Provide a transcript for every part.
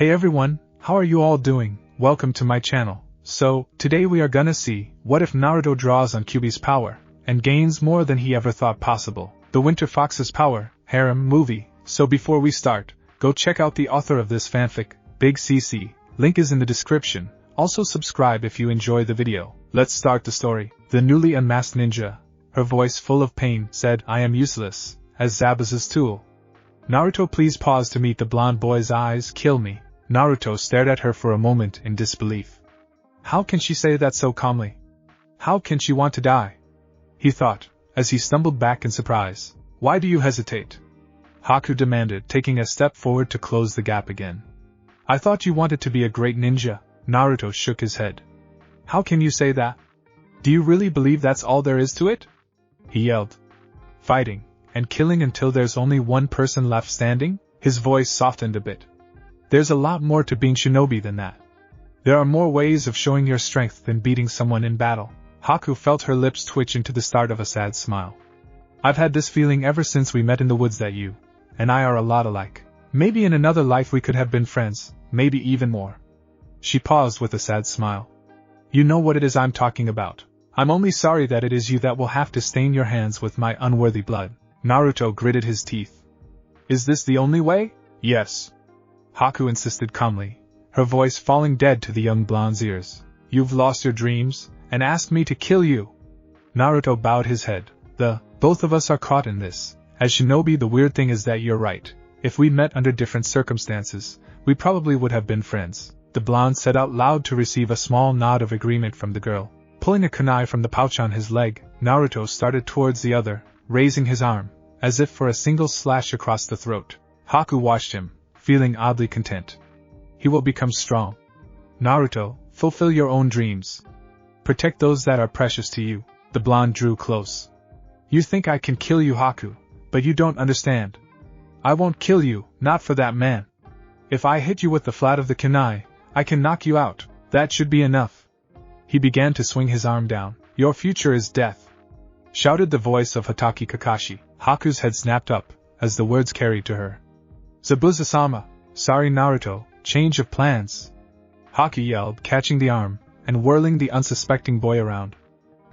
Hey everyone, how are you all doing? Welcome to my channel. So, today we are gonna see, what if Naruto draws on Kyuubi's power, and gains more than he ever thought possible. The Winter Fox's Power, Harem movie. So before we start, go check out the author of this fanfic, BigCC, link is in the description. Also subscribe if you enjoy the video. Let's start the story. The newly unmasked ninja, her voice full of pain, said, "I am useless, as Zabuza's tool." "Naruto, please pause." To meet the blonde boy's eyes. "Kill me." Naruto stared at her for a moment in disbelief. How can she say that so calmly? How can she want to die? He thought, as he stumbled back in surprise. "Why do you hesitate?" Haku demanded, taking a step forward to close the gap again. "I thought you wanted to be a great ninja." Naruto shook his head. "How can you say that? Do you really believe that's all there is to it?" He yelled. "Fighting, and killing until there's only one person left standing?" His voice softened a bit. "There's a lot more to being shinobi than that. There are more ways of showing your strength than beating someone in battle." Haku felt her lips twitch into the start of a sad smile. "I've had this feeling ever since we met in the woods that you and I are a lot alike. Maybe in another life we could have been friends, maybe even more." She paused with a sad smile. "You know what it is I'm talking about. I'm only sorry that it is you that will have to stain your hands with my unworthy blood." Naruto gritted his teeth. "Is this the only way?" "Yes," Haku insisted calmly, her voice falling dead to the young blonde's ears. "You've lost your dreams, and asked me to kill you." Naruto bowed his head. Both of us are caught in this. As shinobi, the weird thing is that you're right. If we met under different circumstances, we probably would have been friends," the blonde said out loud to receive a small nod of agreement from the girl. Pulling a kunai from the pouch on his leg, Naruto started towards the other, raising his arm, as if for a single slash across the throat. Haku watched him, feeling oddly content. He will become strong. "Naruto, fulfill your own dreams. Protect those that are precious to you." The blonde drew close. "You think I can kill you, Haku, but you don't understand. I won't kill you, not for that man. If I hit you with the flat of the kunai, I can knock you out. That should be enough." He began to swing his arm down. "Your future is death," shouted the voice of Hatake Kakashi. Haku's head snapped up, as the words carried to her. "Zabuza-sama, sorry Naruto, change of plans," Haku yelled, catching the arm, and whirling the unsuspecting boy around.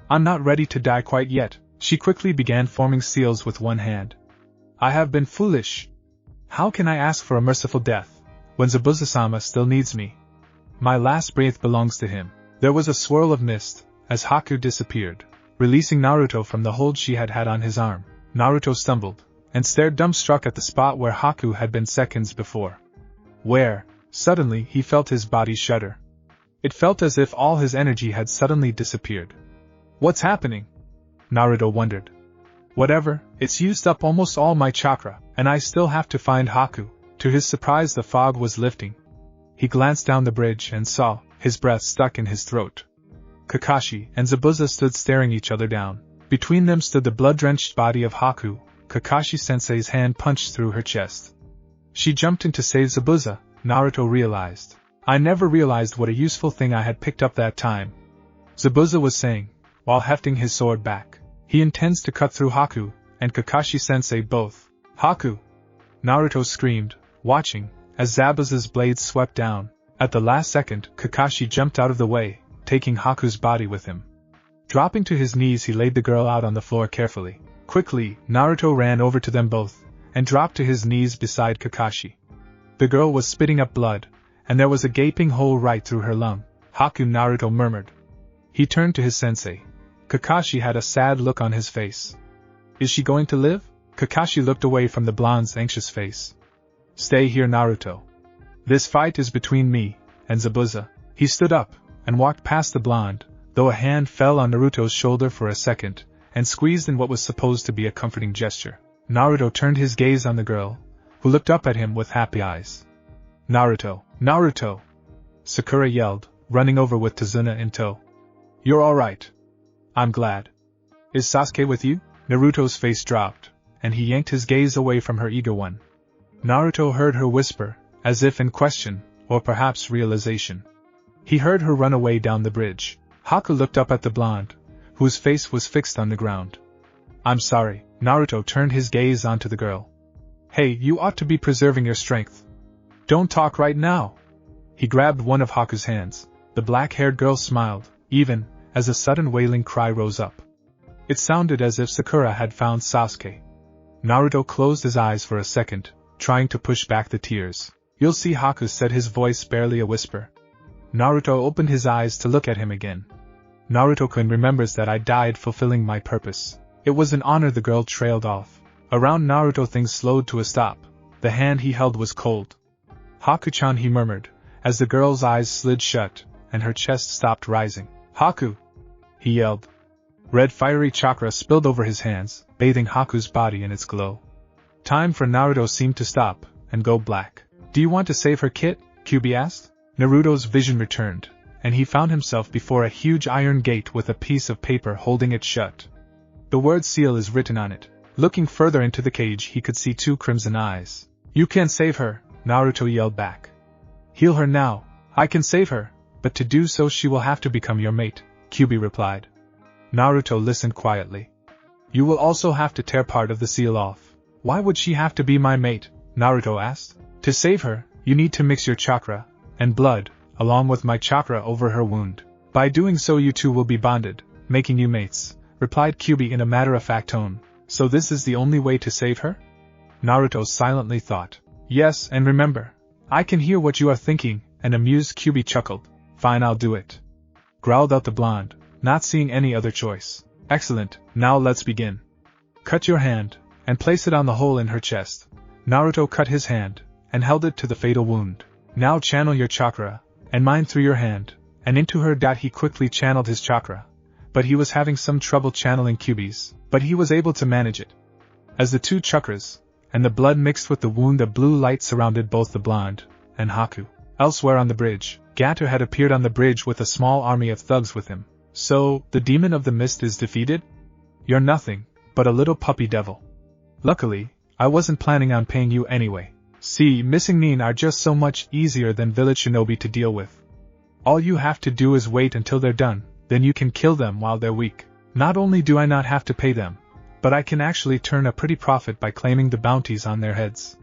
"I'm not ready to die quite yet." She quickly began forming seals with one hand. "I have been foolish. How can I ask for a merciful death, when Zabuza-sama still needs me? My last breath belongs to him." There was a swirl of mist, as Haku disappeared, releasing Naruto from the hold she had had on his arm. Naruto stumbled, and stared dumbstruck at the spot where Haku had been seconds before. Suddenly he felt his body shudder. It felt as if all his energy had suddenly disappeared. "What's happening?" Naruto wondered. "Whatever, it's used up almost all my chakra, and I still have to find Haku." To his surprise, the fog was lifting. He glanced down the bridge and saw, his breath stuck in his throat. Kakashi and Zabuza stood staring each other down. Between them stood the blood-drenched body of Haku. Kakashi-sensei's hand punched through her chest. She jumped in to save Zabuza, Naruto realized. "I never realized what a useful thing I had picked up that time," Zabuza was saying, while hefting his sword back. "He intends to cut through Haku and Kakashi-sensei both." "Haku!" Naruto screamed, watching, as Zabuza's blades swept down. At the last second, Kakashi jumped out of the way, taking Haku's body with him. Dropping to his knees, he laid the girl out on the floor carefully. Quickly, Naruto ran over to them both, and dropped to his knees beside Kakashi. The girl was spitting up blood, and there was a gaping hole right through her lung. "Haku," Naruto murmured. He turned to his sensei. Kakashi had a sad look on his face. "Is she going to live?" Kakashi looked away from the blonde's anxious face. "Stay here, Naruto. This fight is between me and Zabuza." He stood up, and walked past the blonde, though a hand fell on Naruto's shoulder for a second, and squeezed in what was supposed to be a comforting gesture. Naruto turned his gaze on the girl, who looked up at him with happy eyes. "Naruto! Naruto!" Sakura yelled, running over with Tazuna in tow. "You're alright. I'm glad. Is Sasuke with you?" Naruto's face dropped, and he yanked his gaze away from her eager one. Naruto heard her whisper, as if in question, or perhaps realization. He heard her run away down the bridge. Haku looked up at the blonde, whose face was fixed on the ground. "I'm sorry." Naruto turned his gaze onto the girl. "Hey, you ought to be preserving your strength. Don't talk right now," He grabbed one of Haku's hands. The black-haired girl smiled, even, as a sudden wailing cry rose up. It sounded as if Sakura had found Sasuke. Naruto closed his eyes for a second, trying to push back the tears. "You'll see," Haku said, his voice barely a whisper. Naruto opened his eyes to look at him again. "Naruto-kun remembers that I died fulfilling my purpose. It was an honor." The girl trailed off. Around Naruto things slowed to a stop. The hand he held was cold. "Haku-chan," he murmured, as the girl's eyes slid shut, and her chest stopped rising. "Haku!" he yelled. Red fiery chakra spilled over his hands, bathing Haku's body in its glow. Time for Naruto seemed to stop, and go black. "Do you want to save her, Kit?" Kyuubi asked. Naruto's vision returned, and he found himself before a huge iron gate with a piece of paper holding it shut. The word seal is written on it. Looking further into the cage, he could see 2 crimson eyes. "You can't save her," Naruto yelled back. "Heal her now." "I can save her, but to do so she will have to become your mate," Kyuubi replied. Naruto listened quietly. "You will also have to tear part of the seal off." "Why would she have to be my mate?" Naruto asked. "To save her, you need to mix your chakra and blood, along with my chakra over her wound. By doing so you two will be bonded, making you mates," replied Kyuubi in a matter-of-fact tone. "So this is the only way to save her?" Naruto silently thought. "Yes, and remember, I can hear what you are thinking," and amused Kyuubi chuckled. "Fine, I'll do it," growled out the blonde, not seeing any other choice. "Excellent, now let's begin. Cut your hand, and place it on the hole in her chest." Naruto cut his hand, and held it to the fatal wound. "Now channel your chakra, and mine through your hand, and into her." He quickly channeled his chakra, but he was having some trouble channeling Kyuubi's, but he was able to manage it. As the 2 chakras and the blood mixed with the wound, a blue light surrounded both the blonde and Haku. Elsewhere on the bridge, Gato had appeared on the bridge with a small army of thugs with him. "So, the demon of the mist is defeated? You're nothing but a little puppy devil. Luckily, I wasn't planning on paying you anyway. See, missing Nin are just so much easier than village shinobi to deal with. All you have to do is wait until they're done, then you can kill them while they're weak. Not only do I not have to pay them, but I can actually turn a pretty profit by claiming the bounties on their heads."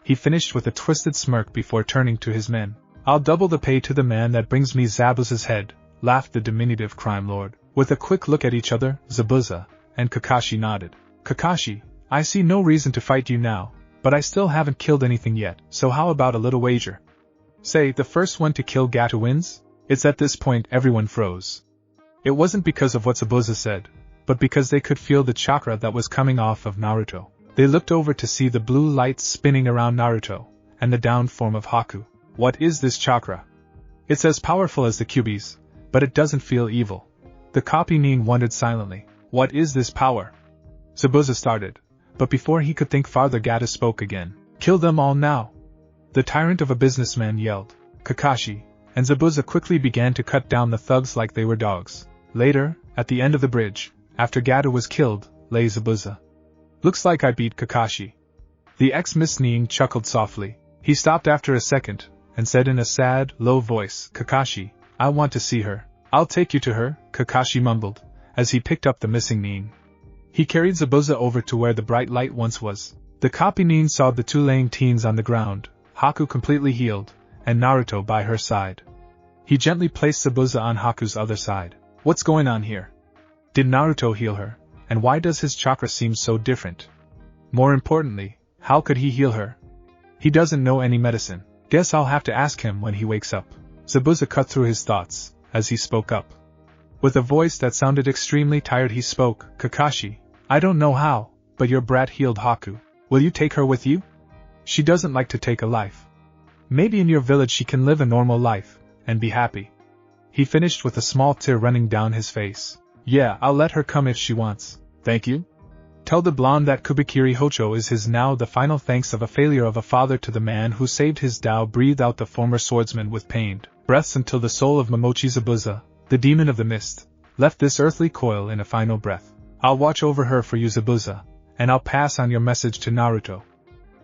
He finished with a twisted smirk before turning to his men. "I'll double the pay to the man that brings me Zabuza's head," laughed the diminutive crime lord. With a quick look at each other, Zabuza and Kakashi nodded. "Kakashi, I see no reason to fight you now, but I still haven't killed anything yet, so how about a little wager? Say, the first one to kill Gato wins?" It's at this point everyone froze. It wasn't because of what Zabuza said, but because they could feel the chakra that was coming off of Naruto. They looked over to see the blue lights spinning around Naruto, and the down form of Haku. "What is this chakra? It's as powerful as the Kyuubi's, but it doesn't feel evil." The copy Nin wondered silently. "What is this power?" Zabuza started, but before he could think farther, Gato spoke again. "Kill them all now!" The tyrant of a businessman yelled. Kakashi and Zabuza quickly began to cut down the thugs like they were dogs. Later, at the end of the bridge, after Gato was killed, lay Zabuza. "Looks like I beat Kakashi." The ex-Miss Nin chuckled softly. He stopped after a second, and said in a sad, low voice, "Kakashi, I want to see her." "I'll take you to her," Kakashi mumbled, as he picked up the missing Nin. He carried Zabuza over to where the bright light once was. The copy Nin saw the 2 laying teens on the ground, Haku completely healed, and Naruto by her side. He gently placed Zabuza on Haku's other side. "What's going on here? Did Naruto heal her, and why does his chakra seem so different? More importantly, how could he heal her? He doesn't know any medicine. Guess I'll have to ask him when he wakes up." Zabuza cut through his thoughts, as he spoke up. With a voice that sounded extremely tired he spoke. "Kakashi, I don't know how, but your brat healed Haku. Will you take her with you? She doesn't like to take a life. Maybe in your village she can live a normal life, and be happy." He finished with a small tear running down his face. "Yeah, I'll let her come if she wants. Thank you. Tell the blonde that Kubikiri Hocho is his now." The final thanks of a failure of a father to the man who saved his Tao, breathed out the former swordsman with pained breaths until the soul of Momochi Zabuza, the demon of the mist, left this earthly coil in a final breath. "I'll watch over her for you, Zabuza, and I'll pass on your message to Naruto.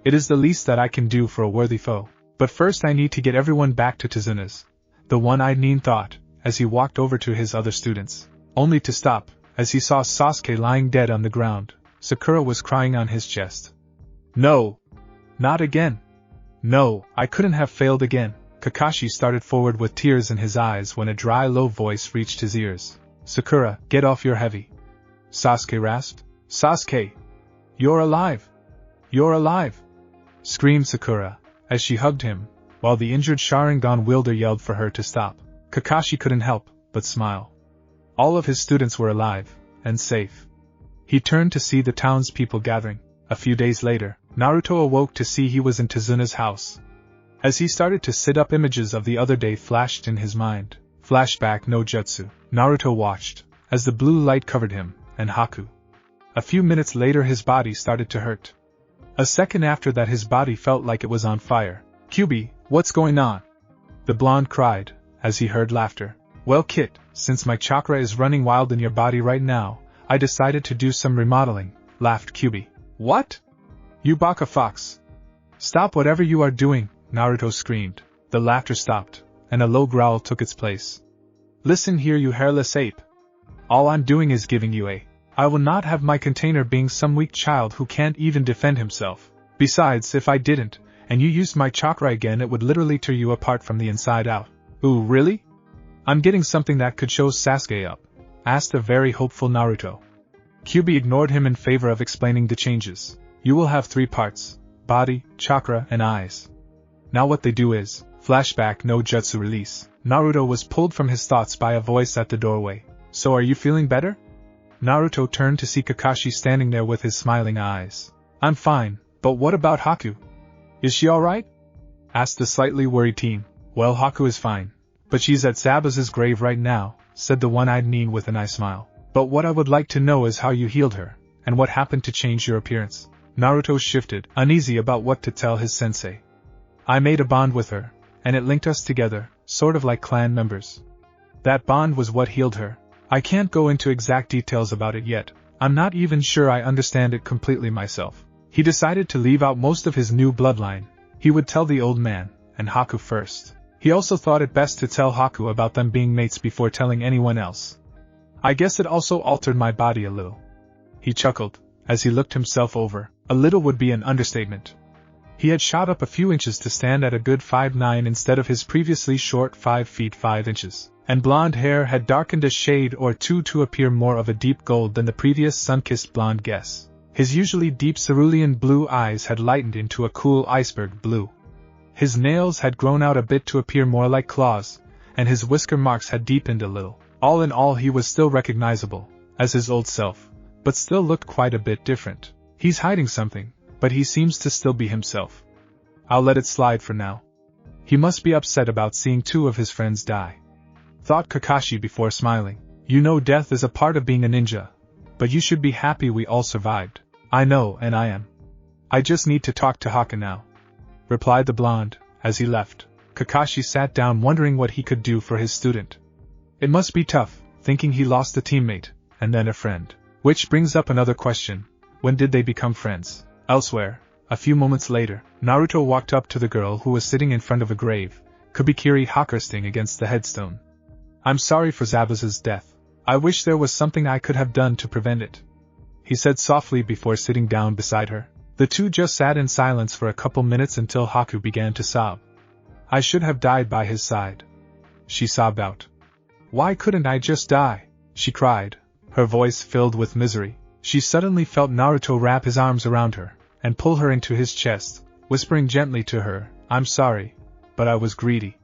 It is the least that I can do for a worthy foe. But first I need to get everyone back to Tizuna's," the one-eyed Nin thought, as he walked over to his other students, only to stop, as he saw Sasuke lying dead on the ground. Sakura was crying on his chest. "No! Not again! No, I couldn't have failed again." Kakashi started forward with tears in his eyes when a dry, low voice reached his ears. "Sakura, get off your heavy." Sasuke rasped. "Sasuke! You're alive! You're alive!" screamed Sakura, as she hugged him, while the injured Sharingan wielder yelled for her to stop. Kakashi couldn't help but smile. All of his students were alive and safe. He turned to see the townspeople gathering. A few days later, Naruto awoke to see he was in Tazuna's house. As he started to sit up, images of the other day flashed in his mind. Flashback no jutsu. Naruto watched as the blue light covered him and Haku. A few minutes later his body started to hurt. A second after that his body felt like it was on fire. "Kyuubi, what's going on?" the blonde cried, as he heard laughter. "Well kid, since my chakra is running wild in your body right now, I decided to do some remodeling," laughed Kyuubi. "What? You baka fox! Stop whatever you are doing," Naruto screamed. The laughter stopped, and a low growl took its place. "Listen here, you hairless ape. All I'm doing is giving you a. I will not have my container being some weak child who can't even defend himself. Besides, if I didn't, and you used my chakra again, it would literally tear you apart from the inside out." "Ooh, really? I'm getting something that could show Sasuke up," asked a very hopeful Naruto. Kyuubi ignored him in favor of explaining the changes. "You will have 3 parts: body, chakra, and eyes. Now what they do is..." Flashback no jutsu release. Naruto was pulled from his thoughts by a voice at the doorway. "So are you feeling better?" Naruto turned to see Kakashi standing there with his smiling eyes. "I'm fine, but what about Haku? Is she alright?" asked the slightly worried teen. "Well, Haku is fine, but she's at Zabuza's grave right now," said the one-eyed teen with an eye smile. "But what I would like to know is how you healed her, and what happened to change your appearance." Naruto shifted, uneasy about what to tell his sensei. "I made a bond with her, and it linked us together, sort of like clan members. That bond was what healed her. I can't go into exact details about it yet, I'm not even sure I understand it completely myself." He decided to leave out most of his new bloodline. He would tell the old man, and Haku first. He also thought it best to tell Haku about them being mates before telling anyone else. "I guess it also altered my body a little." He chuckled, as he looked himself over. A little would be an understatement. He had shot up a few inches to stand at a good 5'9" instead of his previously short 5 feet 5 inches, and blonde hair had darkened a shade or two to appear more of a deep gold than the previous sun-kissed blonde guess. His usually deep cerulean blue eyes had lightened into a cool iceberg blue. His nails had grown out a bit to appear more like claws, and his whisker marks had deepened a little. All in all, he was still recognizable as his old self, but still looked quite a bit different. He's hiding something, but he seems to still be himself. I'll let it slide for now. He must be upset about seeing 2 of his friends die, thought Kakashi before smiling. "You know death is a part of being a ninja, but you should be happy we all survived." "I know, and I am. I just need to talk to Haku now," replied the blonde, as he left. Kakashi sat down wondering what he could do for his student. It must be tough, thinking he lost a teammate, and then a friend. Which brings up another question: when did they become friends? Elsewhere, a few moments later, Naruto walked up to the girl who was sitting in front of a grave, Kubikiri Hakursting against the headstone. "I'm sorry for Zabuza's death. I wish there was something I could have done to prevent it," he said softly before sitting down beside her. The two just sat in silence for a couple minutes until Haku began to sob. "I should have died by his side," she sobbed out. "Why couldn't I just die?" she cried, her voice filled with misery. She suddenly felt Naruto wrap his arms around her and pull her into his chest, whispering gently to her, "I'm sorry, but I was greedy.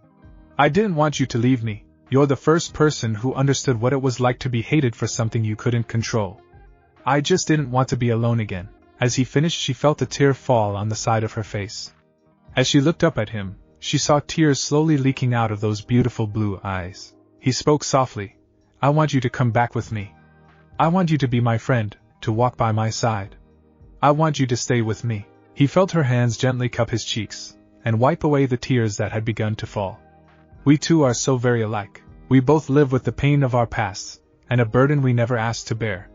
I didn't want you to leave me. You're the first person who understood what it was like to be hated for something you couldn't control. I just didn't want to be alone again." As he finished, she felt a tear fall on the side of her face. As she looked up at him, she saw tears slowly leaking out of those beautiful blue eyes. He spoke softly, "I want you to come back with me. I want you to be my friend, to walk by my side. I want you to stay with me." He felt her hands gently cup his cheeks, and wipe away the tears that had begun to fall. "We two are so very alike. We both live with the pain of our pasts, and a burden we never asked to bear,"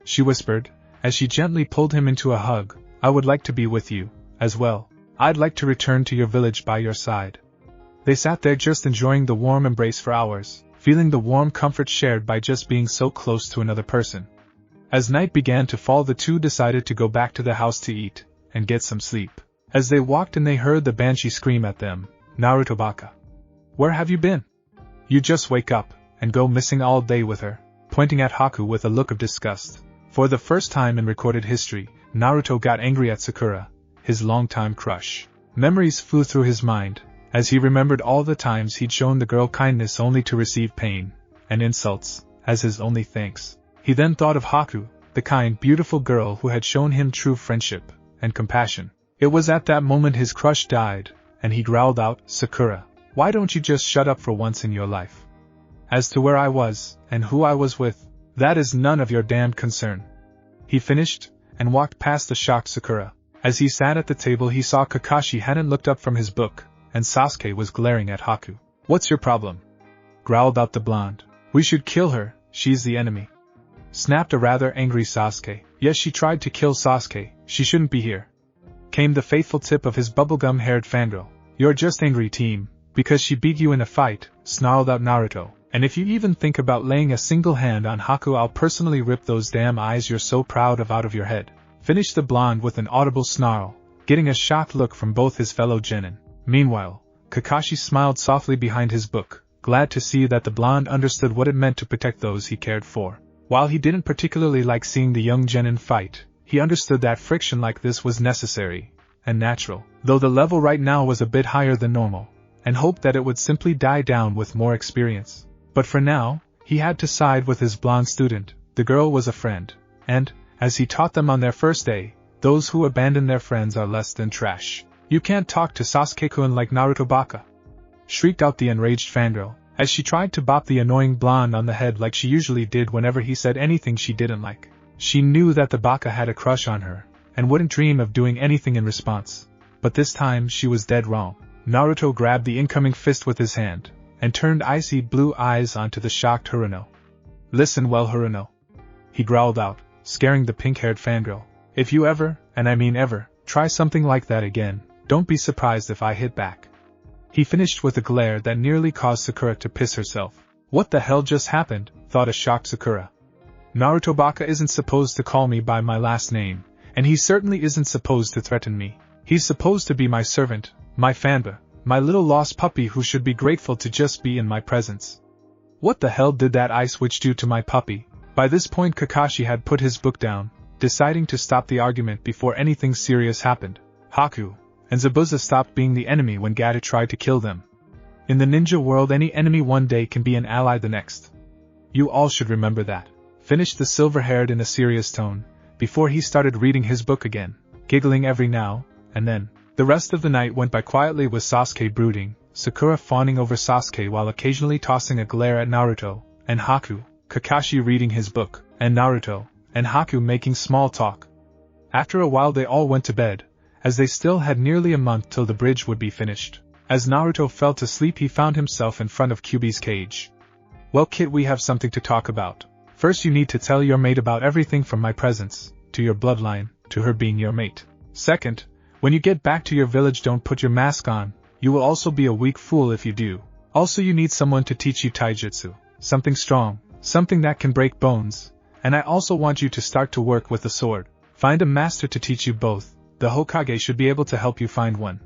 she whispered, as she gently pulled him into a hug. "I would like to be with you, as well. I'd like to return to your village by your side." They sat there just enjoying the warm embrace for hours, feeling the warm comfort shared by just being so close to another person. As night began to fall, the two decided to go back to the house to eat and get some sleep. As they walked and they heard the banshee scream at them, "Naruto baka. Where have you been? You just wake up and go missing all day with her, pointing at Haku with a look of disgust. For the first time in recorded history, Naruto got angry at Sakura, his longtime crush. Memories flew through his mind, as he remembered all the times he'd shown the girl kindness only to receive pain and insults as his only thanks. He then thought of Haku, the kind, beautiful girl who had shown him true friendship and compassion. It was at that moment his crush died, and he growled out, "Sakura, why don't you just shut up for once in your life? As to where I was, and who I was with, that is none of your damned concern." He finished, and walked past the shocked Sakura. As he sat at the table he saw Kakashi hadn't looked up from his book, and Sasuke was glaring at Haku. "What's your problem?" growled out the blonde. "We should kill her, she's the enemy," snapped a rather angry Sasuke. "Yes, she tried to kill Sasuke, she shouldn't be here," came the faithful tip of his bubblegum-haired fangirl. "You're just angry, team, because she beat you in a fight," snarled out Naruto. "And if you even think about laying a single hand on Haku, I'll personally rip those damn eyes you're so proud of out of your head," finished the blonde with an audible snarl, getting a shocked look from both his fellow genin. Meanwhile, Kakashi smiled softly behind his book, glad to see that the blonde understood what it meant to protect those he cared for. While he didn't particularly like seeing the young genin fight, he understood that friction like this was necessary and natural, though the level right now was a bit higher than normal, and hoped that it would simply die down with more experience. But for now, he had to side with his blonde student. The girl was a friend, and, as he taught them on their first day, those who abandon their friends are less than trash. "You can't talk to Sasuke-kun like Naruto baka!" shrieked out the enraged fangirl, as she tried to bop the annoying blonde on the head like she usually did whenever he said anything she didn't like. She knew that the baka had a crush on her, and wouldn't dream of doing anything in response. But this time she was dead wrong. Naruto grabbed the incoming fist with his hand, and turned icy blue eyes onto the shocked Haruno. "Listen well, Haruno," he growled out, scaring the pink-haired fangirl. "If you ever, and I mean ever, try something like that again, don't be surprised if I hit back." He finished with a glare that nearly caused Sakura to piss herself. "What the hell just happened?" thought a shocked Sakura. "Naruto baka isn't supposed to call me by my last name, and he certainly isn't supposed to threaten me. He's supposed to be my servant, my fanba, my little lost puppy who should be grateful to just be in my presence. What the hell did that ice witch do to my puppy?" By this point Kakashi had put his book down, deciding to stop the argument before anything serious happened. Haku and Zabuza stopped being the enemy when Gato tried to kill them. In the ninja world, any enemy one day can be an ally the next. You all should remember that, finished the silver-haired in a serious tone, before he started reading his book again, giggling every now and then. The rest of the night went by quietly with Sasuke brooding, Sakura fawning over Sasuke while occasionally tossing a glare at Naruto and Haku, Kakashi reading his book, and Naruto and Haku making small talk. After a while they all went to bed, as they still had nearly a month till the bridge would be finished. As Naruto fell to sleep he found himself in front of Kyuubi's cage. "Well kid, we have something to talk about. First you need to tell your mate about everything from my presence, to your bloodline, to her being your mate. Second, when you get back to your village don't put your mask on, you will also be a weak fool if you do. Also you need someone to teach you taijutsu, something strong, something that can break bones, and I also want you to start to work with the sword. Find a master to teach you both. The Hokage should be able to help you find one.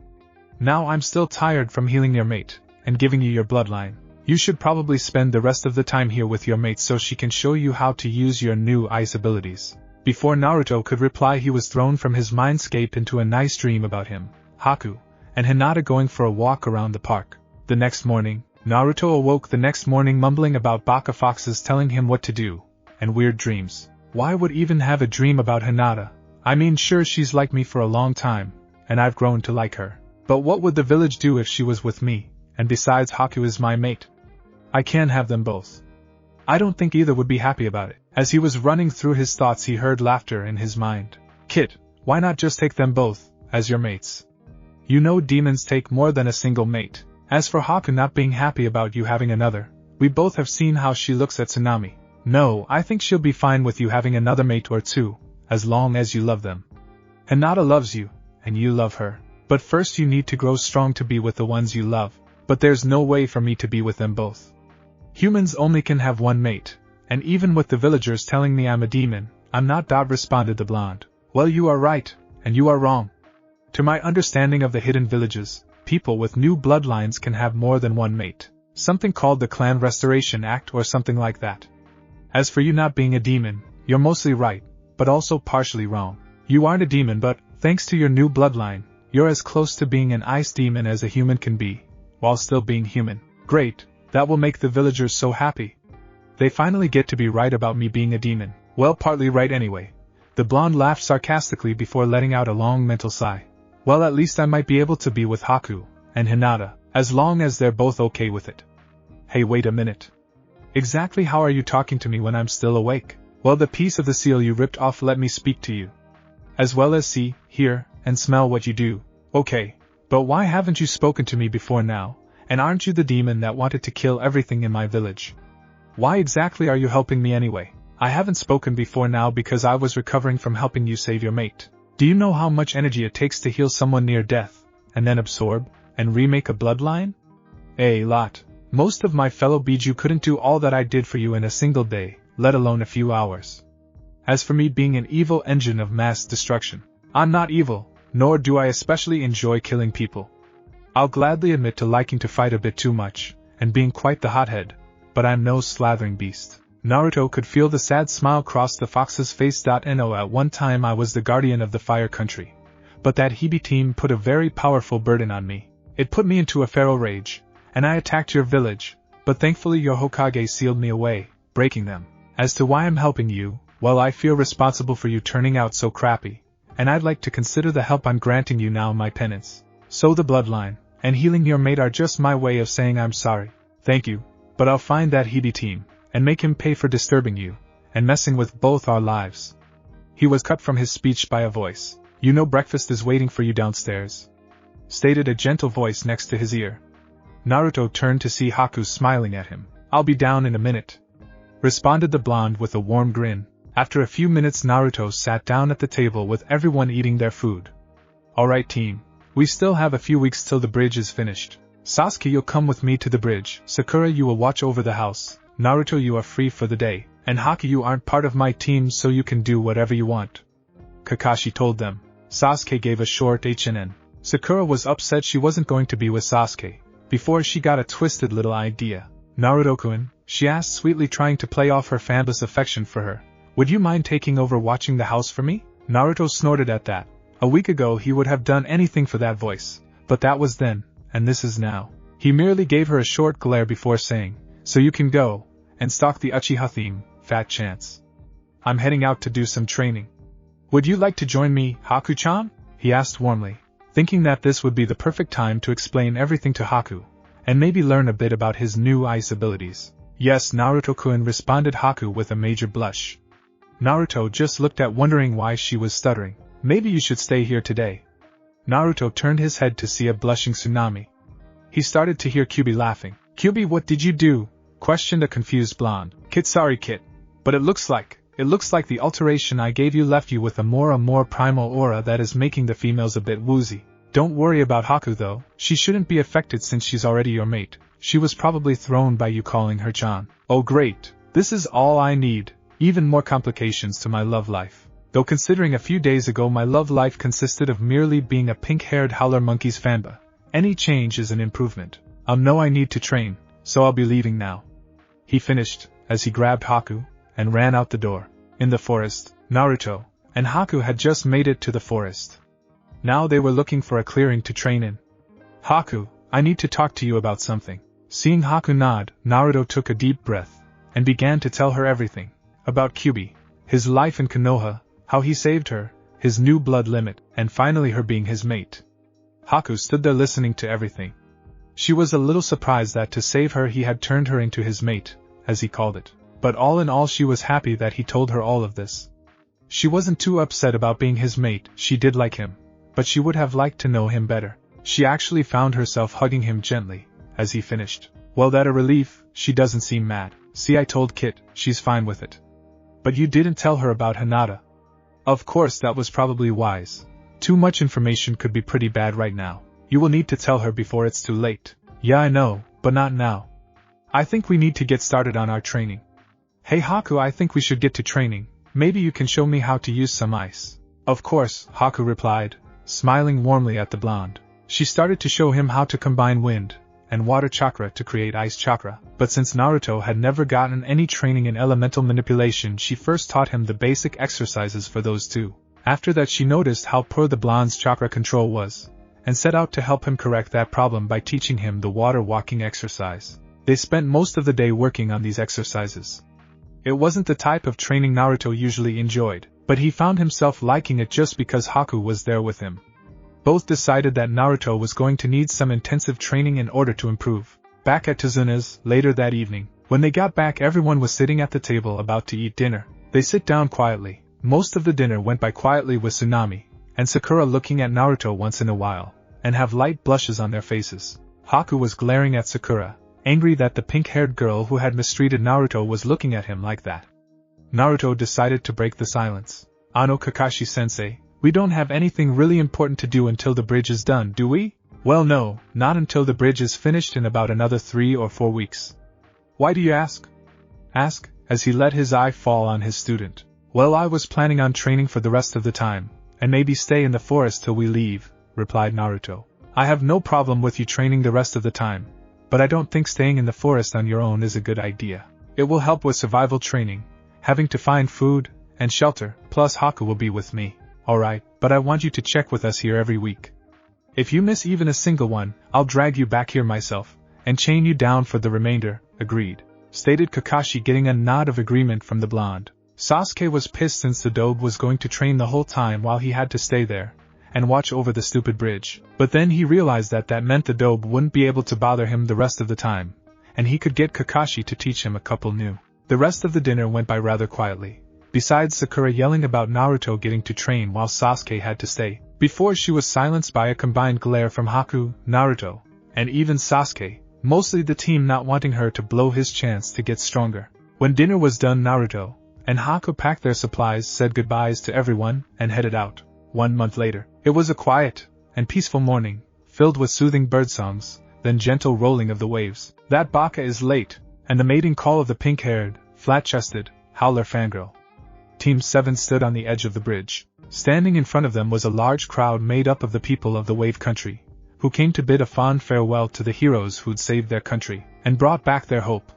Now I'm still tired from healing your mate, and giving you your bloodline. You should probably spend the rest of the time here with your mate so she can show you how to use your new ice abilities." Before Naruto could reply he was thrown from his mindscape into a nice dream about him, Haku, and Hinata going for a walk around the park. The next morning, Naruto awoke the next morning mumbling about Baka Foxes telling him what to do, and weird dreams. Why would even have a dream about Hinata? I mean, sure, she's liked me for a long time, and I've grown to like her. But what would the village do if she was with me? And besides, Haku is my mate. I can't have them both. I don't think either would be happy about it. As he was running through his thoughts he heard laughter in his mind. "Kid, why not just take them both, as your mates? You know demons take more than a single mate. As for Haku not being happy about you having another, we both have seen how she looks at Tsunami. No, I think she'll be fine with you having another mate or two, as long as you love them. Hinata loves you, and you love her. But first you need to grow strong to be with the ones you love. But there's no way for me to be with them both. Humans only can have one mate, and even with the villagers telling me I'm a demon, I'm not." responded the blonde. "Well, you are right, and you are wrong. To my understanding of the hidden villages, people with new bloodlines can have more than one mate. Something called the Clan Restoration Act or something like that. As for you not being a demon, you're mostly right, but also partially wrong. You aren't a demon, but, thanks to your new bloodline, you're as close to being an ice demon as a human can be, while still being human. Great, that will make the villagers so happy. They finally get to be right about me being a demon. Well, partly right anyway. The blonde laughed sarcastically before letting out a long mental sigh. Well, at least I might be able to be with Haku and Hinata, as long as they're both okay with it. Hey, wait a minute. Exactly how are you talking to me when I'm still awake? Well, the piece of the seal you ripped off let me speak to you. As well as see, hear, and smell what you do. Okay, but why haven't you spoken to me before now, and aren't you the demon that wanted to kill everything in my village? Why exactly are you helping me anyway? I haven't spoken before now because I was recovering from helping you save your mate. Do you know how much energy it takes to heal someone near death, and then absorb, and remake a bloodline? A lot. Most of my fellow Biju couldn't do all that I did for you in a single day, let alone a few hours. As for me being an evil engine of mass destruction, I'm not evil, nor do I especially enjoy killing people. I'll gladly admit to liking to fight a bit too much, and being quite the hothead, but I'm no slathering beast. Naruto could feel the sad smile cross the fox's face. No, at one time I was the guardian of the fire country, but that Hibi team put a very powerful burden on me. It put me into a feral rage, and I attacked your village, but thankfully your Hokage sealed me away, breaking them. As to why I'm helping you, well, I feel responsible for you turning out so crappy, and I'd like to consider the help I'm granting you now my penance. So the bloodline, and healing your mate are just my way of saying I'm sorry. Thank you, but I'll find that Hibi team, and make him pay for disturbing you, and messing with both our lives. He was cut from his speech by a voice. You know breakfast is waiting for you downstairs, stated a gentle voice next to his ear. Naruto turned to see Haku smiling at him. I'll be down in a minute, responded the blonde with a warm grin. After a few minutes Naruto sat down at the table with everyone eating their food. Alright team, we still have a few weeks till the bridge is finished. Sasuke, you'll come with me to the bridge. Sakura, you will watch over the house. Naruto, you are free for the day, and Haku, you aren't part of my team so you can do whatever you want, Kakashi told them. Sasuke gave a short HNN. Sakura was upset she wasn't going to be with Sasuke, before she got a twisted little idea. Naruto-kun, she asked sweetly, trying to play off her fanbus affection for her, would you mind taking over watching the house for me? Naruto snorted at that. A week ago he would have done anything for that voice, but that was then, and this is now. He merely gave her a short glare before saying, so you can go, and stalk the Uchiha theme, fat chance. I'm heading out to do some training. Would you like to join me, Haku-chan? He asked warmly, thinking that this would be the perfect time to explain everything to Haku, and maybe learn a bit about his new ice abilities. Yes, Naruto-kun, responded Haku with a major blush. Naruto just looked at, wondering why she was stuttering. Maybe you should stay here today. Naruto turned his head to see a blushing Tsunami. He started to hear Kyuubi laughing. Kyuubi, what did you do? Questioned a confused blonde. Kit, sorry Kit, but it looks like the alteration I gave you left you with a more primal aura that is making the females a bit woozy. Don't worry about Haku though, she shouldn't be affected since she's already your mate. She was probably thrown by you calling her Chan. Oh great, this is all I need, even more complications to my love life. Though considering a few days ago my love life consisted of merely being a pink-haired howler monkey's fanba, any change is an improvement. Know I need to train, so I'll be leaving now. He finished, as he grabbed Haku, and ran out the door. In the forest, Naruto and Haku had just made it to the forest. Now they were looking for a clearing to train in. Haku, I need to talk to you about something. Seeing Haku nod, Naruto took a deep breath, and began to tell her everything. About Kyuubi, his life in Konoha, how he saved her, his new blood limit, and finally her being his mate. Haku stood there listening to everything. She was a little surprised that to save her he had turned her into his mate, as he called it. But all in all she was happy that he told her all of this. She wasn't too upset about being his mate, she did like him, but she would have liked to know him better. She actually found herself hugging him gently, as he finished. Well, that a relief, she doesn't seem mad. See, I told Kit, she's fine with it. But you didn't tell her about Hinata. Of course that was probably wise. Too much information could be pretty bad right now. You will need to tell her before it's too late. Yeah, I know, but not now. I think we need to get started on our training. Hey Haku, I think we should get to training. Maybe you can show me how to use some ice. Of course, Haku replied, smiling warmly at the blonde. She started to show him how to combine wind and water chakra to create ice chakra, but since Naruto had never gotten any training in elemental manipulation, she first taught him the basic exercises for those two. After that, she noticed how poor the blonde's chakra control was, and set out to help him correct that problem by teaching him the water walking exercise. They spent most of the day working on these exercises. It wasn't the type of training Naruto usually enjoyed, but he found himself liking it just because Haku was there with him. Both decided that Naruto was going to need some intensive training in order to improve. Back at Tazuna's, later that evening, when they got back, everyone was sitting at the table about to eat dinner. They sit down quietly. Most of the dinner went by quietly, with Tsunami and Sakura looking at Naruto once in a while, and have light blushes on their faces. Haku was glaring at Sakura, angry that the pink-haired girl who had mistreated Naruto was looking at him like that. Naruto decided to break the silence. "Ano Kakashi-sensei, we don't have anything really important to do until the bridge is done, do we?" "Well, no, not until the bridge is finished in about another 3 or 4 weeks. "Why do you ask?" As he let his eye fall on his student. "Well, I was planning on training for the rest of the time, and maybe stay in the forest till we leave," replied Naruto. "I have no problem with you training the rest of the time, but I don't think staying in the forest on your own is a good idea. It will help with survival training, having to find food and shelter, plus Haku will be with me. Alright, but I want you to check with us here every week. If you miss even a single one, I'll drag you back here myself, and chain you down for the remainder." "Agreed," stated Kakashi, getting a nod of agreement from the blonde. Sasuke was pissed since the dobe was going to train the whole time while he had to stay there and watch over the stupid bridge. But then he realized that meant the dobe wouldn't be able to bother him the rest of the time, and he could get Kakashi to teach him a couple new. The rest of the dinner went by rather quietly, besides Sakura yelling about Naruto getting to train while Sasuke had to stay, before she was silenced by a combined glare from Haku, Naruto, and even Sasuke, mostly the team not wanting her to blow his chance to get stronger. When dinner was done, Naruto and Haku packed their supplies, said goodbyes to everyone, and headed out. 1 month later, it was a quiet and peaceful morning, filled with soothing birdsongs, then gentle rolling of the waves. That Baka is late, and the mating call of the pink-haired, flat-chested, howler fangirl. Team 7 stood on the edge of the bridge. Standing in front of them was a large crowd made up of the people of the Wave Country, who came to bid a fond farewell to the heroes who'd saved their country and brought back their hope.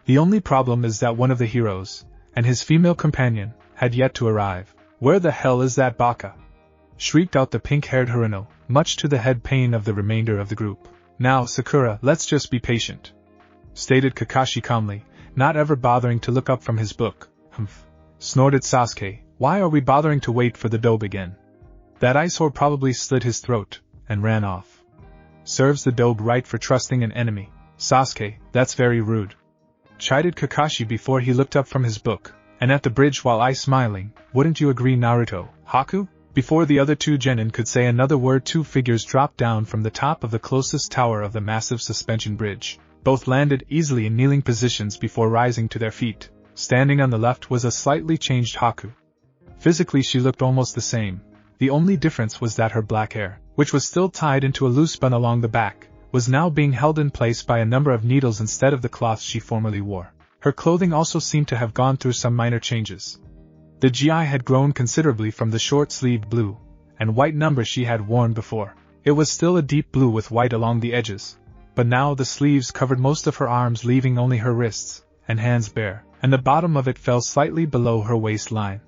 The only problem is that one of the heroes, and his female companion, had yet to arrive. "Where the hell is that Baka?" shrieked out the pink-haired Haruno, much to the head pain of the remainder of the group. "Now, Sakura, let's just be patient," stated Kakashi calmly, not ever bothering to look up from his book. "Humph," snorted Sasuke, "why are we bothering to wait for the dobe again? That ice whore probably slit his throat and ran off. Serves the dobe right for trusting an enemy." "Sasuke, that's very rude," chided Kakashi before he looked up from his book. "And at the bridge while I smiling, wouldn't you agree, Naruto, Haku?" Before the other two genin could say another word, 2 figures dropped down from the top of the closest tower of the massive suspension bridge. Both landed easily in kneeling positions before rising to their feet. Standing on the left was a slightly changed Haku. Physically she looked almost the same. The only difference was that her black hair, which was still tied into a loose bun along the back, was now being held in place by a number of needles instead of the cloth she formerly wore. Her clothing also seemed to have gone through some minor changes. The GI had grown considerably from the short-sleeved blue and white number she had worn before. It was still a deep blue with white along the edges, but now the sleeves covered most of her arms, leaving only her wrists and hands bare, and the bottom of it fell slightly below her waistline.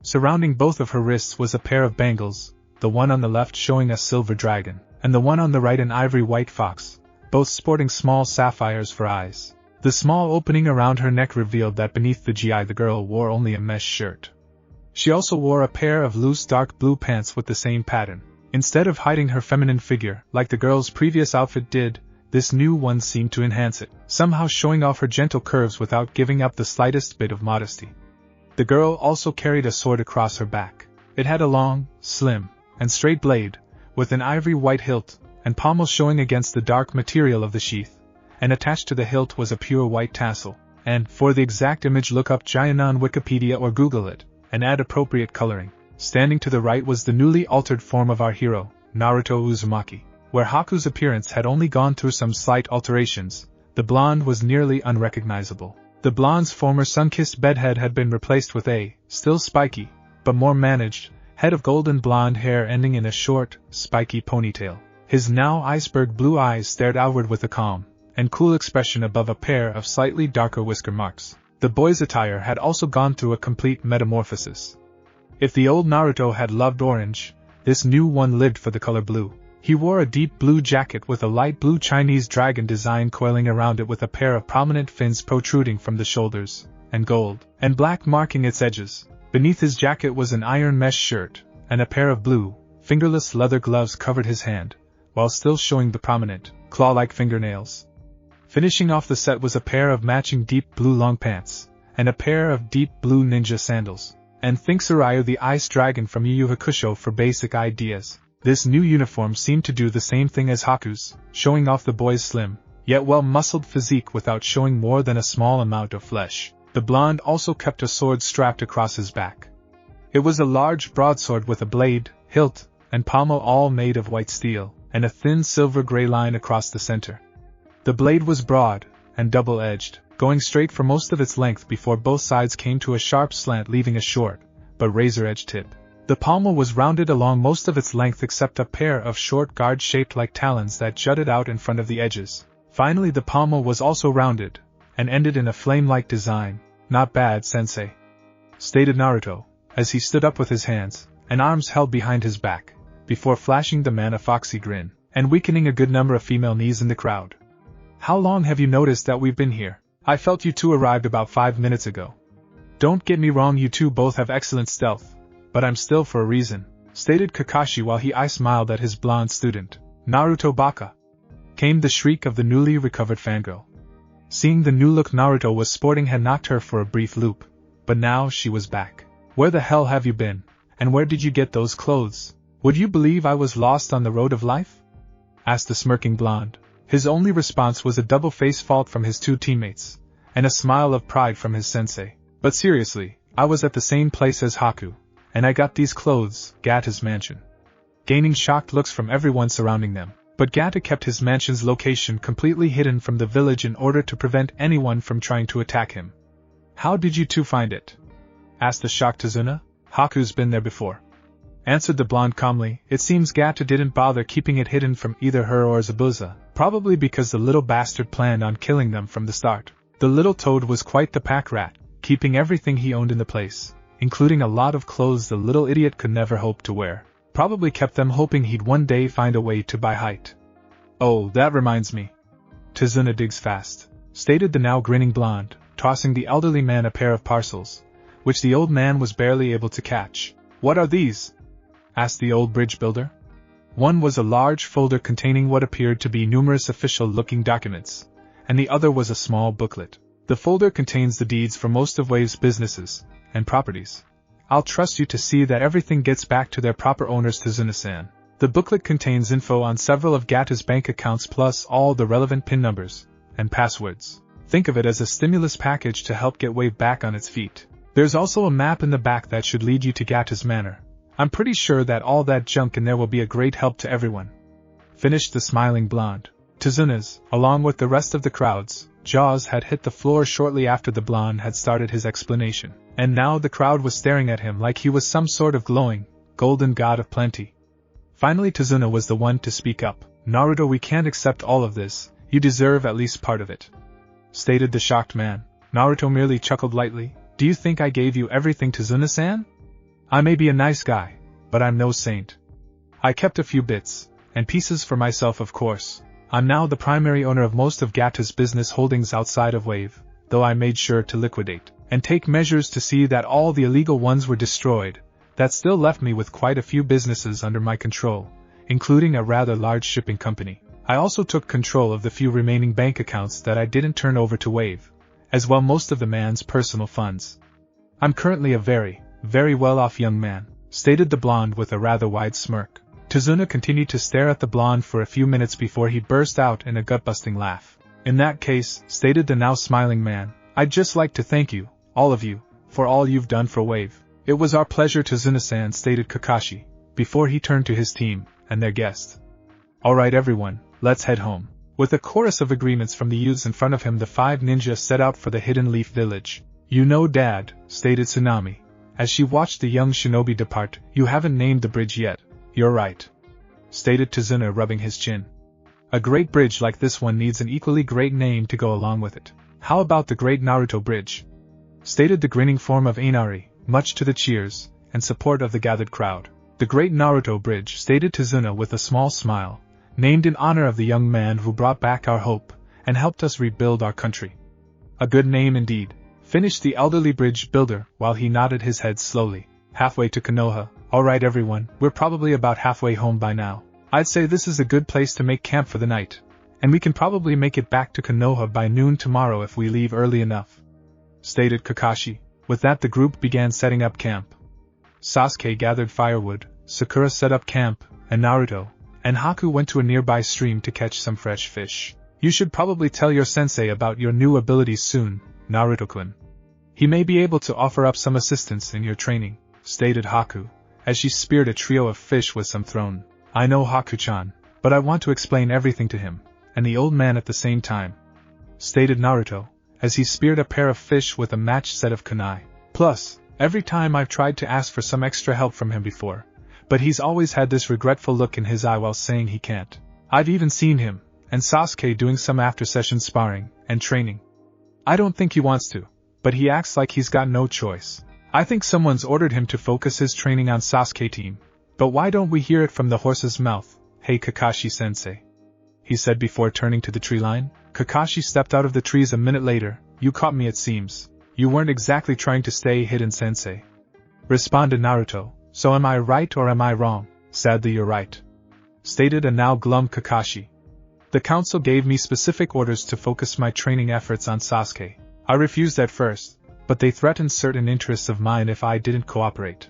Surrounding both of her wrists was a pair of bangles, the one on the left showing a silver dragon, and the one on the right an ivory white fox, both sporting small sapphires for eyes. The small opening around her neck revealed that beneath the GI the girl wore only a mesh shirt. She also wore a pair of loose dark blue pants with the same pattern. Instead of hiding her feminine figure, like the girl's previous outfit did, this new one seemed to enhance it, somehow showing off her gentle curves without giving up the slightest bit of modesty. The girl also carried a sword across her back. It had a long, slim, and straight blade, with an ivory white hilt, and pommel showing against the dark material of the sheath, and attached to the hilt was a pure white tassel. And, for the exact image, look up Giant on Wikipedia or Google it, and add appropriate coloring. Standing to the right was the newly altered form of our hero, Naruto Uzumaki. Where Haku's appearance had only gone through some slight alterations, the blonde was nearly unrecognizable. The blonde's former sun-kissed bedhead had been replaced with a, still spiky, but more managed, head of golden blonde hair ending in a short, spiky ponytail. His now iceberg blue eyes stared outward with a calm and cool expression above a pair of slightly darker whisker marks. The boy's attire had also gone through a complete metamorphosis. If the old Naruto had loved orange, this new one lived for the color blue. He wore a deep blue jacket with a light blue Chinese dragon design coiling around it with a pair of prominent fins protruding from the shoulders, and gold and black marking its edges. Beneath his jacket was an iron mesh shirt, and a pair of blue, fingerless leather gloves covered his hand, while still showing the prominent, claw-like fingernails. Finishing off the set was a pair of matching deep blue long pants, and a pair of deep blue ninja sandals. And think Sarayu the Ice Dragon from Yu Yu Hakusho for basic ideas. This new uniform seemed to do the same thing as Haku's, showing off the boy's slim, yet well-muscled physique without showing more than a small amount of flesh. The blonde also kept a sword strapped across his back. It was a large broadsword with a blade, hilt, and pommel all made of white steel, and a thin silver-gray line across the center. The blade was broad and double-edged, going straight for most of its length before both sides came to a sharp slant leaving a short, but razor-edged tip. The pommel was rounded along most of its length except a pair of short guards shaped like talons that jutted out in front of the edges. Finally the pommel was also rounded, and ended in a flame-like design. "Not bad, sensei," stated Naruto, as he stood up with his hands and arms held behind his back, before flashing the man a foxy grin, and weakening a good number of female knees in the crowd. "How long have you noticed that we've been here? I felt you two arrived about 5 minutes ago." "Don't get me wrong, you two both have excellent stealth, but I'm still for a reason," stated Kakashi while he smiled at his blonde student. "Naruto baka!" came the shriek of the newly recovered fangirl. Seeing the new look Naruto was sporting had knocked her for a brief loop, but now she was back. "Where the hell have you been, and where did you get those clothes? Would you believe I was lost on the road of life?" asked the smirking blonde. His only response was a double-faced fault from his two teammates, and a smile of pride from his sensei. "But seriously, I was at the same place as Haku, and I got these clothes, Gata's mansion." Gaining shocked looks from everyone surrounding them, but Gata kept his mansion's location completely hidden from the village in order to prevent anyone from trying to attack him. "How did you two find it?" asked the shocked Tazuna. "Haku's been there before," answered the blonde calmly. It seems Gata didn't bother keeping it hidden from either her or Zabuza, probably because the little bastard planned on killing them from the start. The little toad was quite the pack rat, keeping everything he owned in the place, including a lot of clothes the little idiot could never hope to wear. Probably kept them hoping he'd one day find a way to buy height. "Oh, that reminds me. Tazuna digs fast," stated the now grinning blonde, tossing the elderly man a pair of parcels, which the old man was barely able to catch. "What are these?" asked the old bridge builder. One was a large folder containing what appeared to be numerous official-looking documents, and the other was a small booklet. "The folder contains the deeds for most of Wave's businesses and properties. I'll trust you to see that everything gets back to their proper owners, Tazuna-san." The booklet contains info on several of Gata's bank accounts plus all the relevant PIN numbers and passwords. Think of it as a stimulus package to help get Wave back on its feet. There's also a map in the back that should lead you to Gata's manor. I'm pretty sure that all that junk in there will be a great help to everyone," finished the smiling blonde. Tazuna's, along with the rest of the crowd's, jaws had hit the floor shortly after the blonde had started his explanation, and now the crowd was staring at him like he was some sort of glowing, golden god of plenty. Finally Tazuna was the one to speak up. "Naruto, we can't accept all of this, you deserve at least part of it," stated the shocked man. Naruto merely chuckled lightly. "Do you think I gave you everything, Tazuna-san? I may be a nice guy, but I'm no saint. I kept a few bits and pieces for myself, of course. I'm now the primary owner of most of Gata's business holdings outside of Wave, though I made sure to liquidate and take measures to see that all the illegal ones were destroyed. That still left me with quite a few businesses under my control, including a rather large shipping company. I also took control of the few remaining bank accounts that I didn't turn over to Wave, as well most of the man's personal funds. I'm currently a very, very well-off young man," stated the blonde with a rather wide smirk. Tazuna continued to stare at the blonde for a few minutes before he burst out in a gut-busting laugh. "In that case," stated the now smiling man, "I'd just like to thank you, all of you, for all you've done for Wave." "It was our pleasure, Tazuna-san," stated Kakashi, before he turned to his team and their guest. "Alright everyone, let's head home." With a chorus of agreements from the youths in front of him, the 5 ninjas set out for the Hidden Leaf village. "You know, Dad," stated Tsunami, as she watched the young shinobi depart, "you haven't named the bridge yet." "You're right. stated Tazuna, rubbing his chin. A great bridge like this one needs an equally great name to go along with it. How about the Great Naruto Bridge? Stated the grinning form of Inari, much to the cheers and support of the gathered crowd. The Great Naruto Bridge, stated Tazuna with a small smile, named in honor of the young man who brought back our hope and helped us rebuild our country. A good name indeed, finished the elderly bridge builder while he nodded his head slowly. Halfway to Konoha. Alright everyone, we're probably about halfway home by now. I'd say this is a good place to make camp for the night, and we can probably make it back to Konoha by noon tomorrow if we leave early enough, stated Kakashi. With that the group began setting up camp. Sasuke gathered firewood, Sakura set up camp, and Naruto and Haku went to a nearby stream to catch some fresh fish. You should probably tell your sensei about your new abilities soon, Naruto-kun. He may be able to offer up some assistance in your training, stated Haku, as she speared a trio of fish with some thrown. I know Haku-chan, but I want to explain everything to him, and the old man at the same time, stated Naruto, as he speared a pair of fish with a matched set of kunai. Plus, every time I've tried to ask for some extra help from him before, but he's always had this regretful look in his eye while saying he can't. I've even seen him and Sasuke doing some after-session sparring and training. I don't think he wants to, but he acts like he's got no choice. I think someone's ordered him to focus his training on Sasuke team, but why don't we hear it from the horse's mouth? Hey Kakashi-sensei, he said before turning to the tree line. Kakashi stepped out of the trees a minute later. You caught me, it seems. You weren't exactly trying to stay hidden, sensei, responded Naruto. So am I right or am I wrong? Sadly you're right, stated a now glum Kakashi. The council gave me specific orders to focus my training efforts on Sasuke. I refused at first, but they threatened certain interests of mine if I didn't cooperate,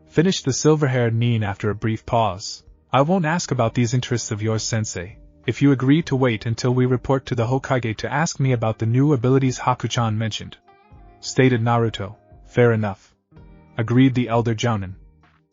finished the silver-haired Nin after a brief pause. I won't ask about these interests of yours, sensei, if you agree to wait until we report to the Hokage to ask me about the new abilities Haku-chan mentioned, stated Naruto. Fair enough, agreed the elder Jounin.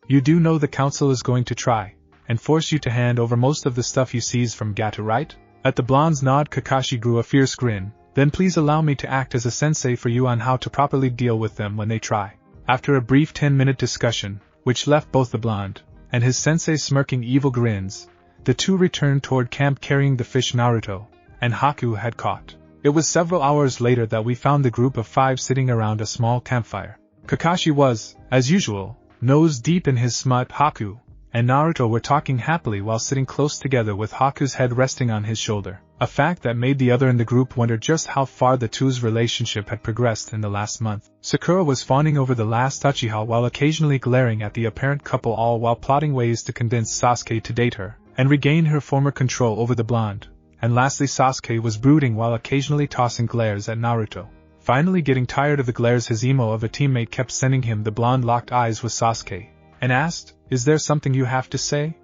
You do know the council is going to try and force you to hand over most of the stuff you seized from Gato, right? At the blonde's nod, Kakashi grew a fierce grin. Then please allow me to act as a sensei for you on how to properly deal with them when they try. After a brief 10-minute discussion, which left both the blonde and his sensei smirking evil grins, the two returned toward camp carrying the fish Naruto and Haku had caught. It was several hours later that we found the group of 5 sitting around a small campfire. Kakashi was, as usual, nose deep in his smut. Haku and Naruto were talking happily while sitting close together with Haku's head resting on his shoulder, a fact that made the other in the group wonder just how far the two's relationship had progressed in the last month. Sakura was fawning over the last Uchiha while occasionally glaring at the apparent couple, all while plotting ways to convince Sasuke to date her and regain her former control over the blonde. And lastly, Sasuke was brooding while occasionally tossing glares at Naruto. Finally getting tired of the glares his emo of a teammate kept sending him, the blonde locked eyes with Sasuke and asked, "Is there something you have to say?"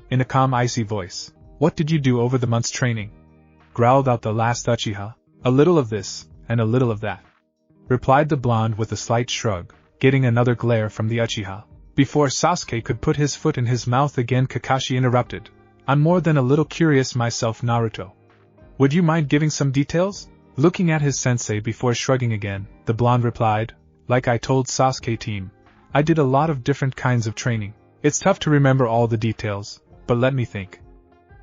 In a calm, icy voice. "What did you do over the month's training?" growled out the last Uchiha. "A little of this, and a little of that," replied the blonde with a slight shrug, getting another glare from the Uchiha. Before Sasuke could put his foot in his mouth again, Kakashi interrupted. "I'm more than a little curious myself, Naruto. Would you mind giving some details?" Looking at his sensei before shrugging again, the blonde replied, "Like I told Sasuke team, I did a lot of different kinds of training. It's tough to remember all the details, but let me think.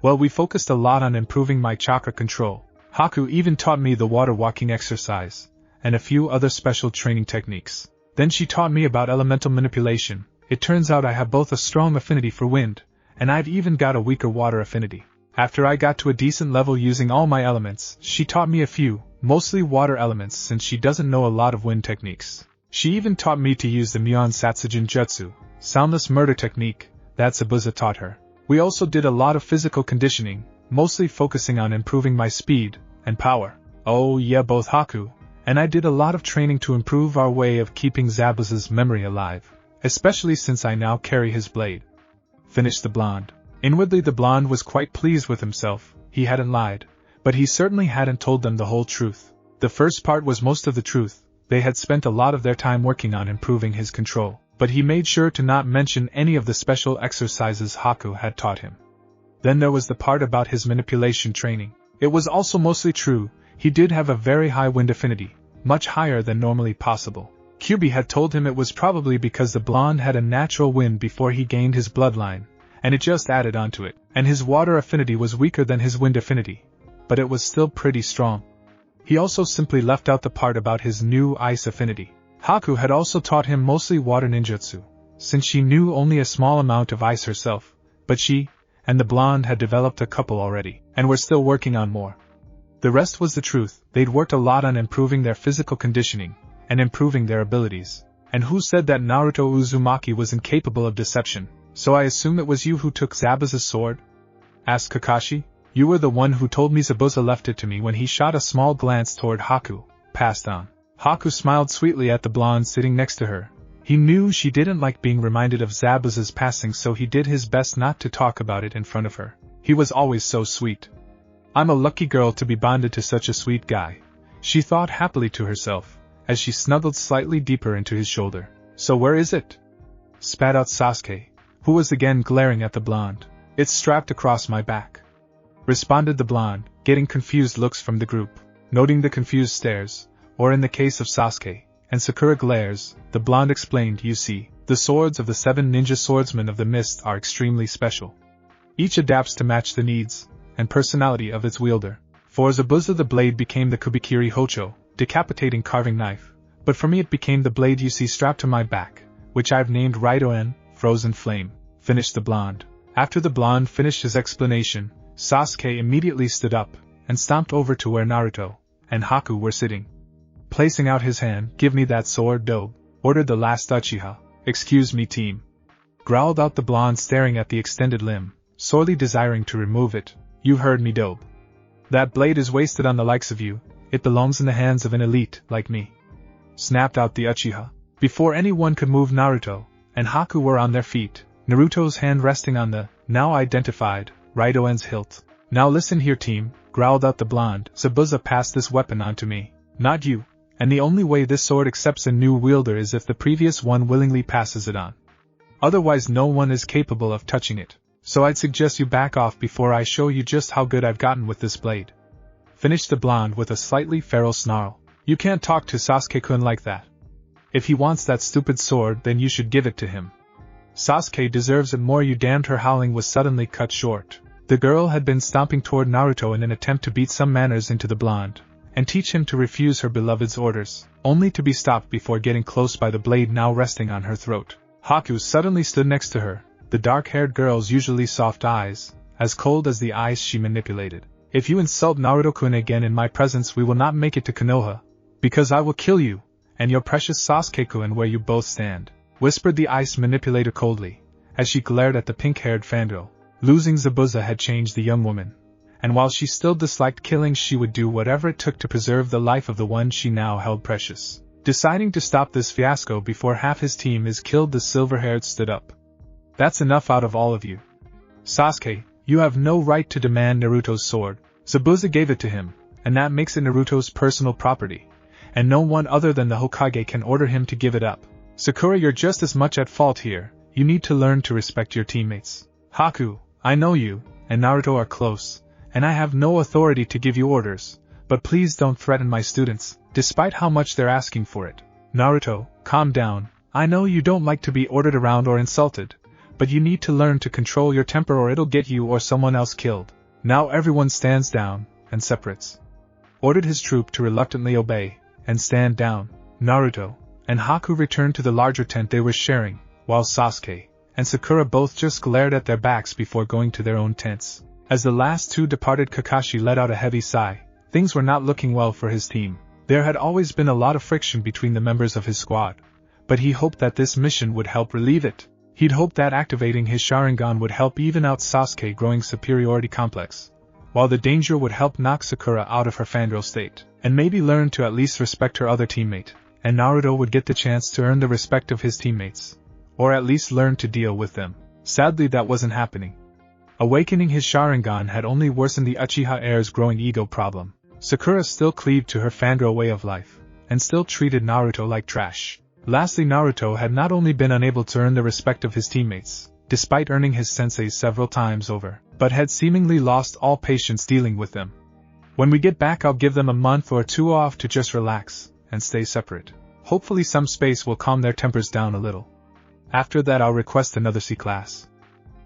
Well, we focused a lot on improving my chakra control. Haku even taught me the water walking exercise, and a few other special training techniques. Then she taught me about elemental manipulation. It turns out I have both a strong affinity for wind, and I've even got a weaker water affinity. After I got to a decent level using all my elements, she taught me a few, mostly water elements since she doesn't know a lot of wind techniques. She even taught me to use the Myon Satsujin Jutsu, soundless murder technique, that Zabuza taught her. We also did a lot of physical conditioning, mostly focusing on improving my speed and power. Oh yeah, both Haku and I did a lot of training to improve our way of keeping Zabuza's memory alive, especially since I now carry his blade," finished the blonde. Inwardly the blonde was quite pleased with himself. He hadn't lied, but he certainly hadn't told them the whole truth. The first part was most of the truth. They had spent a lot of their time working on improving his control, but he made sure to not mention any of the special exercises Haku had taught him. Then there was the part about his manipulation training. It was also mostly true. He did have a very high wind affinity, much higher than normally possible. Kyuubi had told him it was probably because the blonde had a natural wind before he gained his bloodline, and it just added onto it. And his water affinity was weaker than his wind affinity, but it was still pretty strong. He also simply left out the part about his new ice affinity. Haku had also taught him mostly water ninjutsu, since she knew only a small amount of ice herself, but she and the blonde had developed a couple already, and were still working on more. The rest was the truth. They'd worked a lot on improving their physical conditioning, and improving their abilities. And who said that Naruto Uzumaki was incapable of deception? So I assume it was you who took Zabuza's sword? Asked Kakashi. You were the one who told me Zabuza left it to me when he shot a small glance toward Haku, passed on. Haku smiled sweetly at the blonde sitting next to her. He knew she didn't like being reminded of Zabuza's passing, so he did his best not to talk about it in front of her. He was always so sweet. I'm a lucky girl to be bonded to such a sweet guy, she thought happily to herself, as she snuggled slightly deeper into his shoulder. So where is it? Spat out Sasuke, who was again glaring at the blonde. It's strapped across my back, responded the blonde, getting confused looks from the group. Noting the confused stares, or in the case of Sasuke, and Sakura glares, the blonde explained, you see, the swords of the 7 ninja swordsmen of the mist are extremely special. Each adapts to match the needs and personality of its wielder. For Zabuza the blade became the Kubikiri Hocho, decapitating carving knife, but for me it became the blade you see strapped to my back, which I've named Raiden, Frozen Flame, finished the blonde. After the blonde finished his explanation, Sasuke immediately stood up, and stomped over to where Naruto and Haku were sitting. Placing out his hand, give me that sword, Dobe, ordered the last Uchiha. Excuse me, team, growled out the blonde, staring at the extended limb, sorely desiring to remove it. You heard me, Dobe. That blade is wasted on the likes of you, it belongs in the hands of an elite like me, snapped out the Uchiha. Before anyone could move, Naruto and Haku were on their feet, Naruto's hand resting on the, now identified, Raidoen's hilt. Now listen here, team, growled out the blonde, Zabuza passed this weapon on to me, not you, and the only way this sword accepts a new wielder is if the previous one willingly passes it on. Otherwise no one is capable of touching it. So I'd suggest you back off before I show you just how good I've gotten with this blade. Finished the blonde with a slightly feral snarl. You can't talk to Sasuke-kun like that. If he wants that stupid sword, then you should give it to him. Sasuke deserves it more, you damned. Her howling was suddenly cut short. The girl had been stomping toward Naruto in an attempt to beat some manners into the blonde, and teach him to refuse her beloved's orders, only to be stopped before getting close by the blade now resting on her throat. Haku suddenly stood next to her, the dark-haired girl's usually soft eyes, as cold as the ice she manipulated. If you insult Naruto-kun again in my presence, we will not make it to Konoha, because I will kill you, and your precious Sasuke-kun where you both stand, whispered the ice manipulator coldly, as she glared at the pink-haired fangirl. Losing Zabuza had changed the young woman, and while she still disliked killing, she would do whatever it took to preserve the life of the one she now held precious. Deciding to stop this fiasco before half his team is killed, the silver-haired stood up. That's enough out of all of you. Sasuke, you have no right to demand Naruto's sword. Zabuza gave it to him, and that makes it Naruto's personal property, and no one other than the Hokage can order him to give it up. Sakura, you're just as much at fault here. You need to learn to respect your teammates. Haku, I know you and Naruto are close, and I have no authority to give you orders, but please don't threaten my students, despite how much they're asking for it. Naruto, calm down. I know you don't like to be ordered around or insulted, but you need to learn to control your temper or it'll get you or someone else killed. Now everyone stands down and separates. Ordered his troop to reluctantly obey and stand down. Naruto and Haku returned to the larger tent they were sharing, while Sasuke and Sakura both just glared at their backs before going to their own tents. As the last two departed, Kakashi let out a heavy sigh. Things were not looking well for his team. There had always been a lot of friction between the members of his squad, but he hoped that this mission would help relieve it. He'd hoped that activating his Sharingan would help even out Sasuke growing superiority complex, while the danger would help knock Sakura out of her fangirl state, and maybe learn to at least respect her other teammate, and Naruto would get the chance to earn the respect of his teammates, or at least learn to deal with them. Sadly, that wasn't happening. Awakening his Sharingan had only worsened the Uchiha heir's growing ego problem. Sakura still cleaved to her fangirl way of life, and still treated Naruto like trash. Lastly, Naruto had not only been unable to earn the respect of his teammates, despite earning his sensei several times over, but had seemingly lost all patience dealing with them. When we get back, I'll give them a month or two off to just relax and stay separate. Hopefully some space will calm their tempers down a little. After that, I'll request another C class.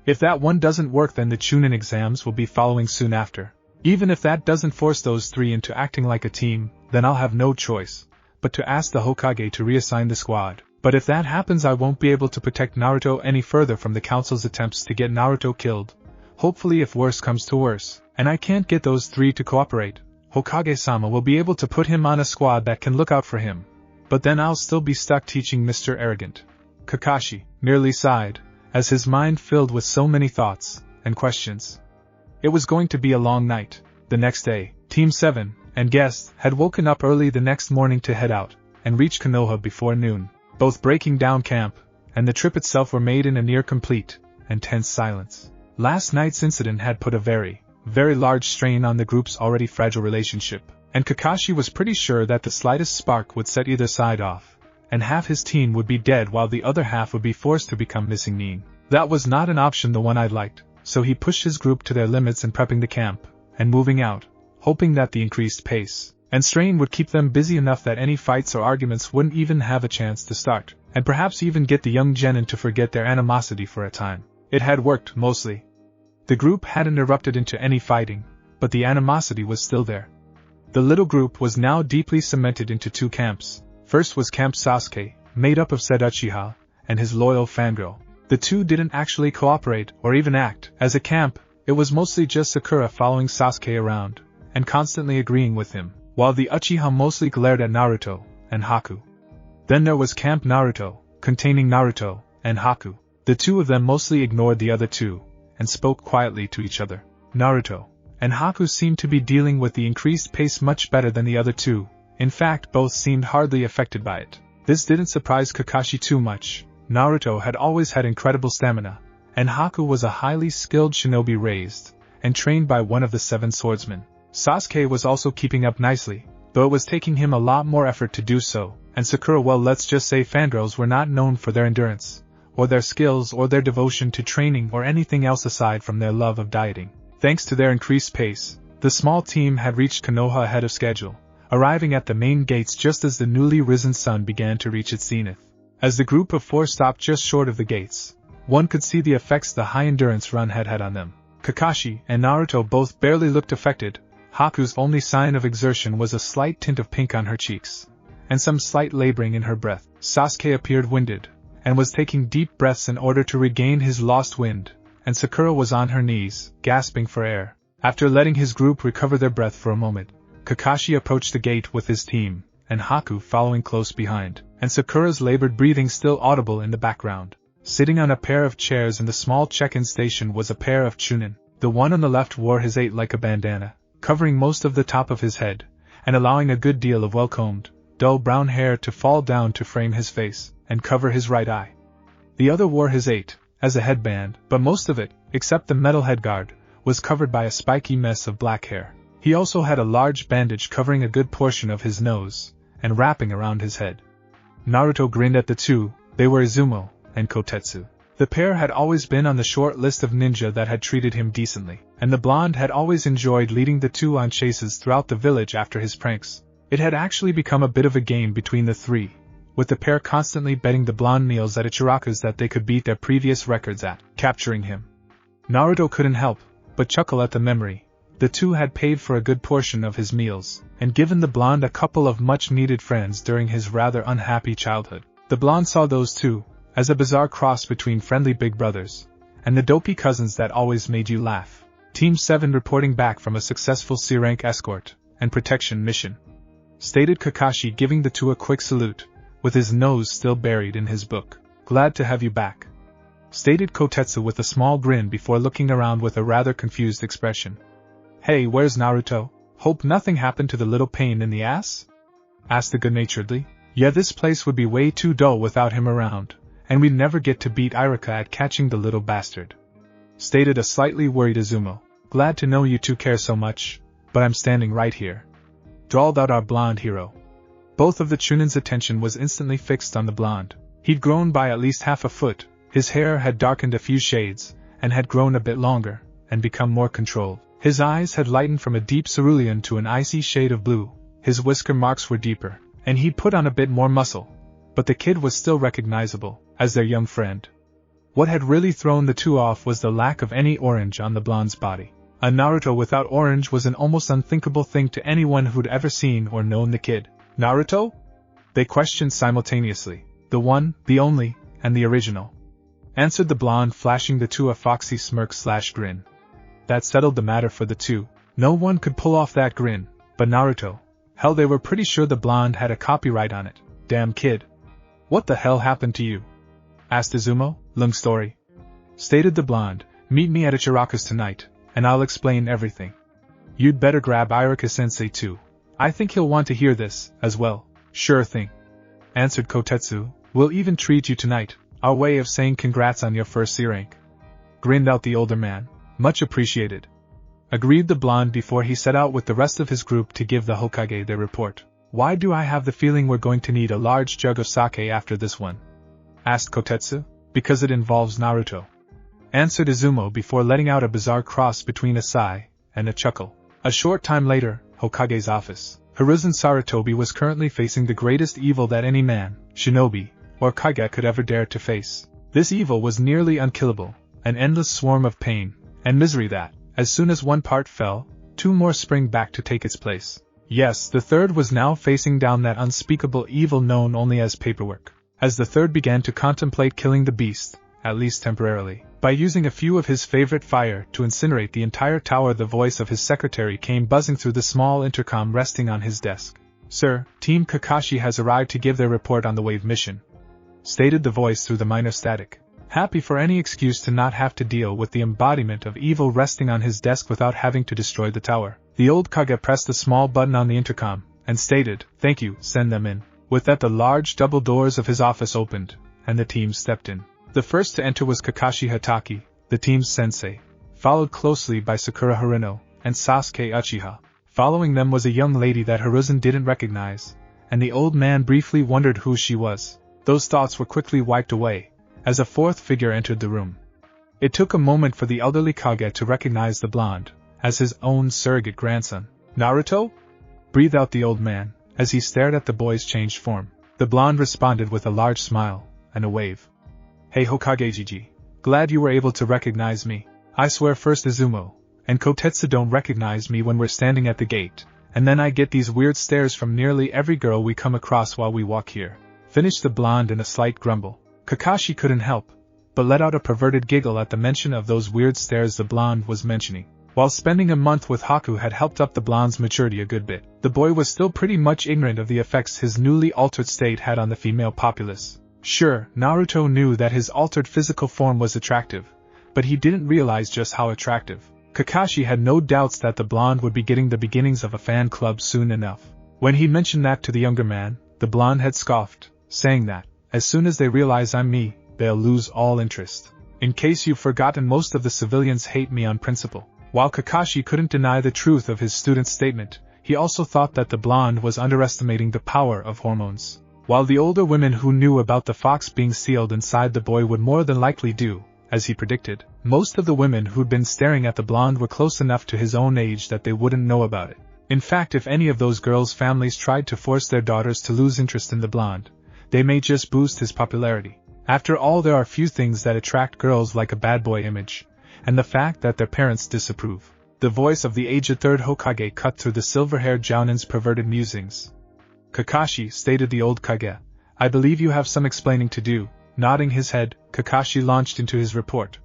If that one doesn't work, then the Chunin exams will be following soon after. Even if that doesn't force those three into acting like a team, then I'll have no choice but to ask the Hokage to reassign the squad. But if that happens, I won't be able to protect Naruto any further from the council's attempts to get Naruto killed. Hopefully, if worse comes to worse, and I can't get those three to cooperate, Hokage-sama will be able to put him on a squad that can look out for him. But then I'll still be stuck teaching Mr. Arrogant. Kakashi merely sighed, as his mind filled with so many thoughts and questions. It was going to be a long night. The next day, Team 7 and guests had woken up early the next morning to head out and reach Konoha before noon, both breaking down camp and the trip itself were made in a near complete and tense silence. Last night's incident had put a very large strain on the group's already fragile relationship, and Kakashi was pretty sure that the slightest spark would set either side off, and half his team would be dead while the other half would be forced to become missing nin. That was not an option the one I liked, so he pushed his group to their limits in prepping the camp and moving out, hoping that the increased pace and strain would keep them busy enough that any fights or arguments wouldn't even have a chance to start, and perhaps even get the young genin to forget their animosity for a time. It had worked, mostly. The group hadn't erupted into any fighting, but the animosity was still there. The little group was now deeply cemented into two camps. First was Camp Sasuke, made up of said Uchiha and his loyal fangirl. The two didn't actually cooperate or even act as a camp. It was mostly just Sakura following Sasuke around and constantly agreeing with him, while the Uchiha mostly glared at Naruto and Haku. Then there was Camp Naruto, containing Naruto and Haku. The two of them mostly ignored the other two and spoke quietly to each other. Naruto and Haku seemed to be dealing with the increased pace much better than the other two. In fact, both seemed hardly affected by it. This didn't surprise Kakashi too much. Naruto had always had incredible stamina, and Haku was a highly skilled shinobi raised and trained by one of the 7 swordsmen. Sasuke was also keeping up nicely, though it was taking him a lot more effort to do so, and Sakura, well, let's just say fangirls were not known for their endurance, or their skills, or their devotion to training, or anything else aside from their love of dieting. Thanks to their increased pace, the small team had reached Konoha ahead of schedule, arriving at the main gates just as the newly risen sun began to reach its zenith. As the group of 4 stopped just short of the gates, one could see the effects the high-endurance run had had on them. Kakashi and Naruto both barely looked affected. Haku's only sign of exertion was a slight tint of pink on her cheeks, and some slight laboring in her breath. Sasuke appeared winded, and was taking deep breaths in order to regain his lost wind, and Sakura was on her knees, gasping for air. After letting his group recover their breath for a moment, Kakashi approached the gate with his team, and Haku following close behind, and Sakura's labored breathing still audible in the background. Sitting on a pair of chairs in the small check-in station was a pair of Chunin. The one on the left wore his 8 like a bandana, covering most of the top of his head, and allowing a good deal of well-combed, dull brown hair to fall down to frame his face and cover his right eye. The other wore his 8 as a headband, but most of it, except the metal headguard, was covered by a spiky mess of black hair. He also had a large bandage covering a good portion of his nose and wrapping around his head. Naruto grinned at the two. They were Izumo and Kotetsu. The pair had always been on the short list of ninja that had treated him decently, and the blonde had always enjoyed leading the two on chases throughout the village after his pranks. It had actually become a bit of a game between the three, with the pair constantly betting the blonde meals at Ichiraku's that they could beat their previous records at capturing him. Naruto couldn't help but chuckle at the memory. The two had paid for a good portion of his meals, and given the blonde a couple of much-needed friends during his rather unhappy childhood. The blonde saw those two as a bizarre cross between friendly big brothers and the dopey cousins that always made you laugh. Team 7 reporting back from a successful C-rank escort and protection mission, stated Kakashi, giving the two a quick salute, with his nose still buried in his book. Glad to have you back, stated Kotetsu with a small grin before looking around with a rather confused expression. Hey, where's Naruto? Hope nothing happened to the little pain in the ass? Asked the good-naturedly. Yeah, this place would be way too dull without him around, and we'd never get to beat Irika at catching the little bastard, stated a slightly worried Izumo. Glad to know you two care so much, but I'm standing right here, drawled out our blonde hero. Both of the Chunin's attention was instantly fixed on the blonde. He'd grown by at least half a foot, his hair had darkened a few shades, and had grown a bit longer, and become more controlled. His eyes had lightened from a deep cerulean to an icy shade of blue, his whisker marks were deeper, and he'd put on a bit more muscle, but the kid was still recognizable as their young friend. What had really thrown the two off was the lack of any orange on the blonde's body. A Naruto without orange was an almost unthinkable thing to anyone who'd ever seen or known the kid. Naruto? They questioned simultaneously. The one, the only, and the original. Answered the blonde, flashing the two a foxy smirk/grin. That settled the matter for the two. No one could pull off that grin, but Naruto. Hell, they were pretty sure the blonde had a copyright on it. Damn kid. What the hell happened to you? Asked Izumo. Long story. Stated the blonde. Meet me at Ichiraku's tonight, and I'll explain everything. You'd better grab Iruka-sensei too. I think he'll want to hear this, as well. Sure thing. Answered Kotetsu. We'll even treat you tonight, our way of saying congrats on your first C rank. Grinned out the older man. Much appreciated. Agreed the blonde before he set out with the rest of his group to give the Hokage their report. Why do I have the feeling we're going to need a large jug of sake after this one? Asked Kotetsu. Because it involves Naruto. Answered Izumo before letting out a bizarre cross between a sigh and a chuckle. A short time later, Hokage's office. Hiruzen Sarutobi was currently facing the greatest evil that any man, shinobi, or kage could ever dare to face. This evil was nearly unkillable, an endless swarm of pain and misery that, as soon as one part fell, two more sprang back to take its place. Yes, the third was now facing down that unspeakable evil known only as paperwork. As the third began to contemplate killing the beast, at least temporarily, by using a few of his favorite fire to incinerate the entire tower, the voice of his secretary came buzzing through the small intercom resting on his desk. Sir, Team Kakashi has arrived to give their report on the wave mission. Stated the voice through the minor static. Happy for any excuse to not have to deal with the embodiment of evil resting on his desk without having to destroy the tower. The old Kage pressed the small button on the intercom, and stated, Thank you, send them in. With that, the large double doors of his office opened, and the team stepped in. The first to enter was Kakashi Hatake, the team's sensei, followed closely by Sakura Hareno and Sasuke Uchiha. Following them was a young lady that Hiruzen didn't recognize, and the old man briefly wondered who she was. Those thoughts were quickly wiped away, as a fourth figure entered the room. It took a moment for the elderly Kage to recognize the blonde as his own surrogate grandson. Naruto? Breathed out the old man, as he stared at the boy's changed form. The blonde responded with a large smile and a wave. Hey Hokage Gigi, glad you were able to recognize me. I swear first Izumo and Kotetsu don't recognize me when we're standing at the gate, and then I get these weird stares from nearly every girl we come across while we walk here. Finished the blonde in a slight grumble. Kakashi couldn't help but let out a perverted giggle at the mention of those weird stares the blonde was mentioning. While spending a month with Haku had helped up the blonde's maturity a good bit, the boy was still pretty much ignorant of the effects his newly altered state had on the female populace. Sure, Naruto knew that his altered physical form was attractive, but he didn't realize just how attractive. Kakashi had no doubts that the blonde would be getting the beginnings of a fan club soon enough. When he mentioned that to the younger man, the blonde had scoffed, saying that, as soon as they realize I'm me, they'll lose all interest. In case you've forgotten, most of the civilians hate me on principle. While Kakashi couldn't deny the truth of his student's statement, he also thought that the blonde was underestimating the power of hormones. While the older women who knew about the fox being sealed inside the boy would more than likely do, as he predicted, most of the women who'd been staring at the blonde were close enough to his own age that they wouldn't know about it. In fact, if any of those girls' families tried to force their daughters to lose interest in the blonde, they may just boost his popularity. After all, there are few things that attract girls like a bad boy image, and the fact that their parents disapprove. The voice of the aged third Hokage cut through the silver-haired Jounin's perverted musings. Kakashi, stated the old Kage, I believe you have some explaining to do. Nodding his head, Kakashi launched into his report.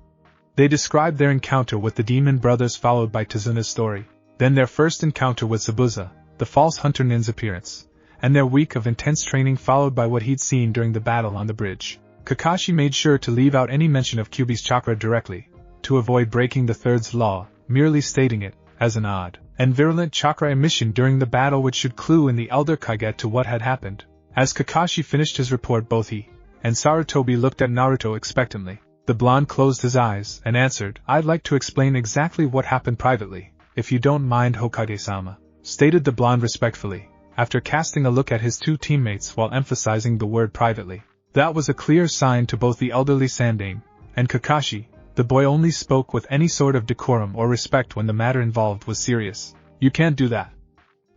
They described their encounter with the demon brothers, followed by Tazuna's story, then their first encounter with Zabuza, the false hunter nin's appearance, and their week of intense training, followed by what he'd seen during the battle on the bridge. Kakashi made sure to leave out any mention of Kyuubi's chakra directly, to avoid breaking the third's law, merely stating it as an odd and virulent chakra emission during the battle, which should clue in the elder Kage to what had happened. As Kakashi finished his report, both he and Sarutobi looked at Naruto expectantly. The blonde closed his eyes and answered, I'd like to explain exactly what happened privately, if you don't mind, Hokage-sama, stated the blonde respectfully, after casting a look at his two teammates while emphasizing the word privately. That was a clear sign to both the elderly Sandaime and Kakashi. The boy only spoke with any sort of decorum or respect when the matter involved was serious. You can't do that.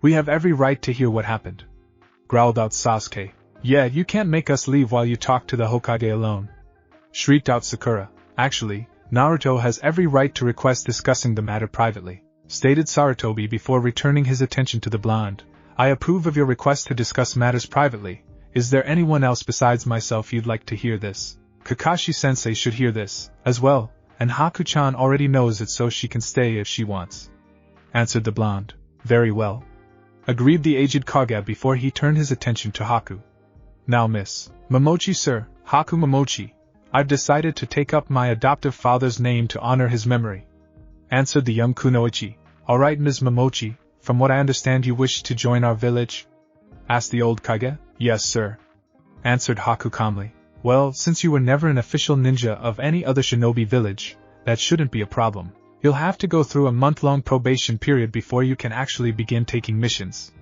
We have every right to hear what happened, growled out Sasuke. Yeah, you can't make us leave while you talk to the Hokage alone. shrieked out Sakura. Actually, Naruto has every right to request discussing the matter privately, stated Sarutobi before returning his attention to the blonde. I approve of your request to discuss matters privately. Is there anyone else besides myself you'd like to hear this? Kakashi-sensei should hear this, as well, and Haku-chan already knows it so she can stay if she wants, answered the blonde. Very well, agreed the aged Kage before he turned his attention to Haku. Now Miss Momochi, sir, Haku Momochi, I've decided to take up my adoptive father's name to honor his memory, answered the young Kunoichi. Alright Ms. Momochi, from what I understand you wish to join our village? Asked the old Kage. Yes sir, answered Haku calmly. Well, since you were never an official ninja of any other shinobi village, that shouldn't be a problem. You'll have to go through a month-long probation period before you can actually begin taking missions,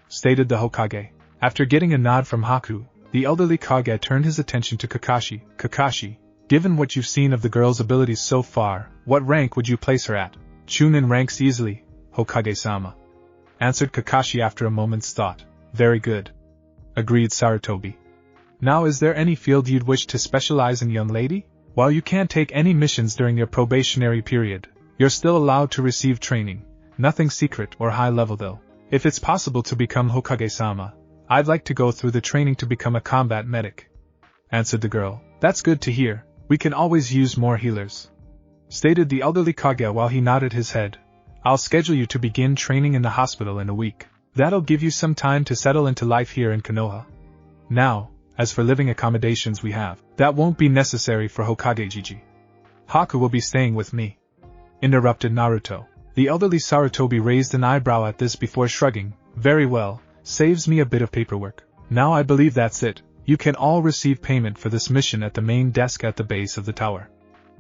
stated the Hokage. After getting a nod from Haku, the elderly Kage turned his attention to Kakashi. Kakashi, given what you've seen of the girl's abilities so far, what rank would you place her at? Chunin ranks easily, Hokage-sama, answered Kakashi after a moment's thought. Very good, agreed Sarutobi. Now is there any field you'd wish to specialize in, young lady? While you can't take any missions during your probationary period, you're still allowed to receive training, nothing secret or high level though. If it's possible to become Hokage-sama, I'd like to go through the training to become a combat medic, answered the girl. That's good to hear, we can always use more healers, stated the elderly Kage while he nodded his head. I'll schedule you to begin training in the hospital in a week. That'll give you some time to settle into life here in Konoha. Now, as for living accommodations we have, that won't be necessary for Hokage Jiji. Haku will be staying with me, interrupted Naruto. The elderly Sarutobi raised an eyebrow at this before shrugging. Very well, saves me a bit of paperwork. Now I believe that's it, you can all receive payment for this mission at the main desk at the base of the tower.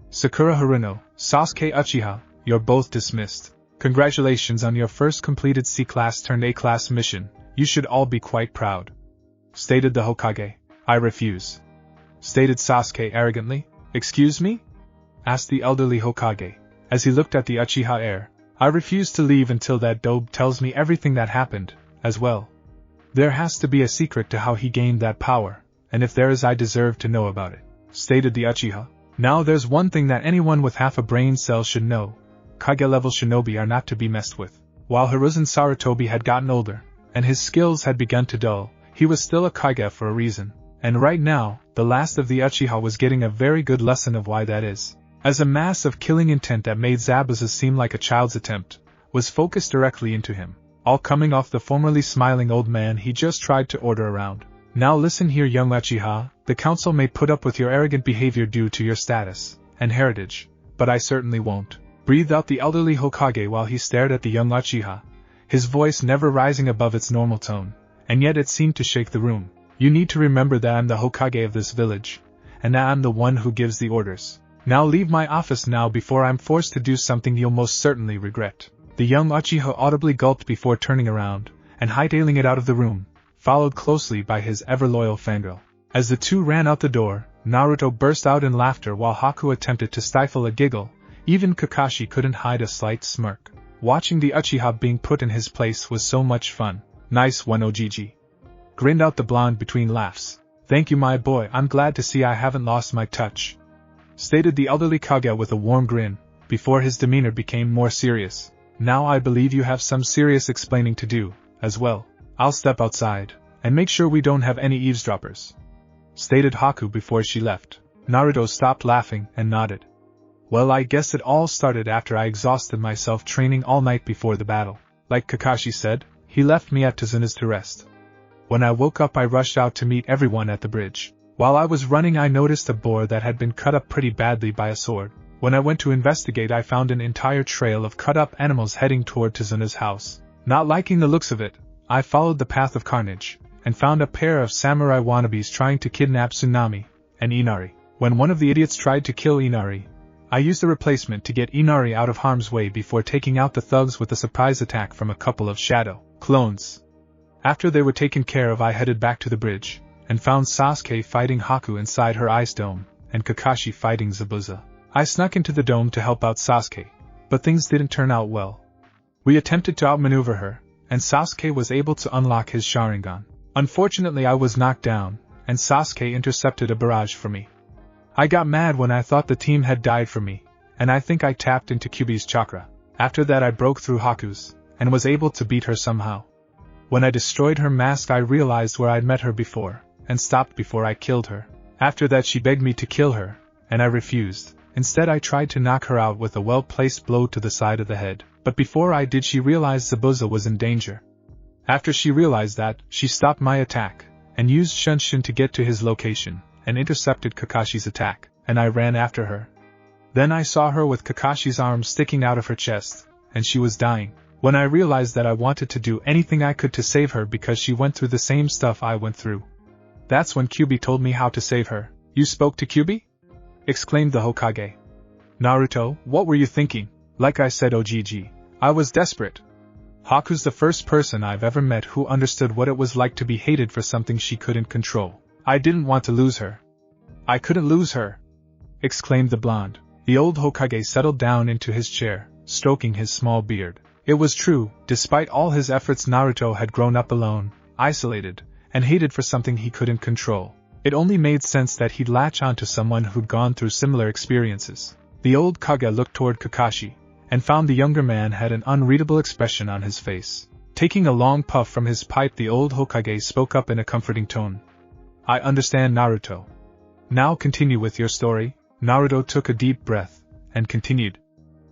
Sakura Haruno, Sasuke Uchiha, you're both dismissed. Congratulations on your first completed C-class turned A-class mission, you should all be quite proud, stated the Hokage. I refuse, stated Sasuke arrogantly. Excuse me? Asked the elderly Hokage, as he looked at the Uchiha heir. I refuse to leave until that dope tells me everything that happened, as well. There has to be a secret to how he gained that power, and if there is I deserve to know about it, stated the Uchiha. Now there's one thing that anyone with half a brain cell should know. Kage-level shinobi are not to be messed with. While Hiruzen Sarutobi had gotten older, and his skills had begun to dull, he was still a Kage for a reason. And right now, the last of the Uchiha was getting a very good lesson of why that is. As a mass of killing intent that made Zabuza seem like a child's attempt, was focused directly into him, all coming off the formerly smiling old man he just tried to order around. Now listen here young Uchiha, the council may put up with your arrogant behavior due to your status and heritage, but I certainly won't, breathed out the elderly Hokage while he stared at the young Uchiha, his voice never rising above its normal tone, and yet it seemed to shake the room. You need to remember that I'm the Hokage of this village, and that I'm the one who gives the orders. Now leave my office now before I'm forced to do something you'll most certainly regret. The young Uchiha audibly gulped before turning around, and hightailing it out of the room, followed closely by his ever-loyal fangirl. As the two ran out the door, Naruto burst out in laughter while Haku attempted to stifle a giggle. Even Kakashi couldn't hide a slight smirk. Watching the Uchiha being put in his place was so much fun. Nice one Ogigi, grinned out the blonde between laughs. Thank you my boy, I'm glad to see I haven't lost my touch, stated the elderly Kage with a warm grin, before his demeanor became more serious. Now I believe you have some serious explaining to do, as well. I'll step outside, and make sure we don't have any eavesdroppers, stated Haku before she left. Naruto stopped laughing and nodded. Well, I guess it all started after I exhausted myself training all night before the battle. Like Kakashi said, he left me at Tazuna's to rest. When I woke up I rushed out to meet everyone at the bridge. While I was running I noticed a boar that had been cut up pretty badly by a sword. When I went to investigate I found an entire trail of cut-up animals heading toward Tazuna's house. Not liking the looks of it, I followed the path of carnage, and found a pair of samurai wannabes trying to kidnap Tsunami and Inari. When one of the idiots tried to kill Inari, I used a replacement to get Inari out of harm's way before taking out the thugs with a surprise attack from a couple of shadow clones. After they were taken care of I headed back to the bridge, and found Sasuke fighting Haku inside her ice dome, and Kakashi fighting Zabuza. I snuck into the dome to help out Sasuke, but things didn't turn out well. We attempted to outmaneuver her, and Sasuke was able to unlock his Sharingan. Unfortunately I was knocked down, and Sasuke intercepted a barrage for me. I got mad when I thought the team had died for me, and I think I tapped into Kyuubi's chakra. After that I broke through Haku's, and was able to beat her somehow. When I destroyed her mask I realized where I'd met her before, and stopped before I killed her. After that she begged me to kill her, and I refused. Instead I tried to knock her out with a well-placed blow to the side of the head, but before I did she realized Zabuza was in danger. After she realized that, she stopped my attack, and used Shunshin to get to his location, and intercepted Kakashi's attack, and I ran after her. Then I saw her with Kakashi's arm sticking out of her chest, and she was dying. When I realized that I wanted to do anything I could to save her because she went through the same stuff I went through. That's when Kyuubi told me how to save her. You spoke to Kyuubi? Exclaimed the Hokage. Naruto, what were you thinking? Like I said, OGG, I was desperate. Haku's the first person I've ever met who understood what it was like to be hated for something she couldn't control. I didn't want to lose her. I couldn't lose her! Exclaimed the blonde. The old Hokage settled down into his chair, stroking his small beard. It was true, despite all his efforts Naruto had grown up alone, isolated, and hated for something he couldn't control. It only made sense that he'd latch onto someone who'd gone through similar experiences. The old Kage looked toward Kakashi, and found the younger man had an unreadable expression on his face. Taking a long puff from his pipe the old Hokage spoke up in a comforting tone. I understand, Naruto. Now continue with your story. Naruto took a deep breath, and continued.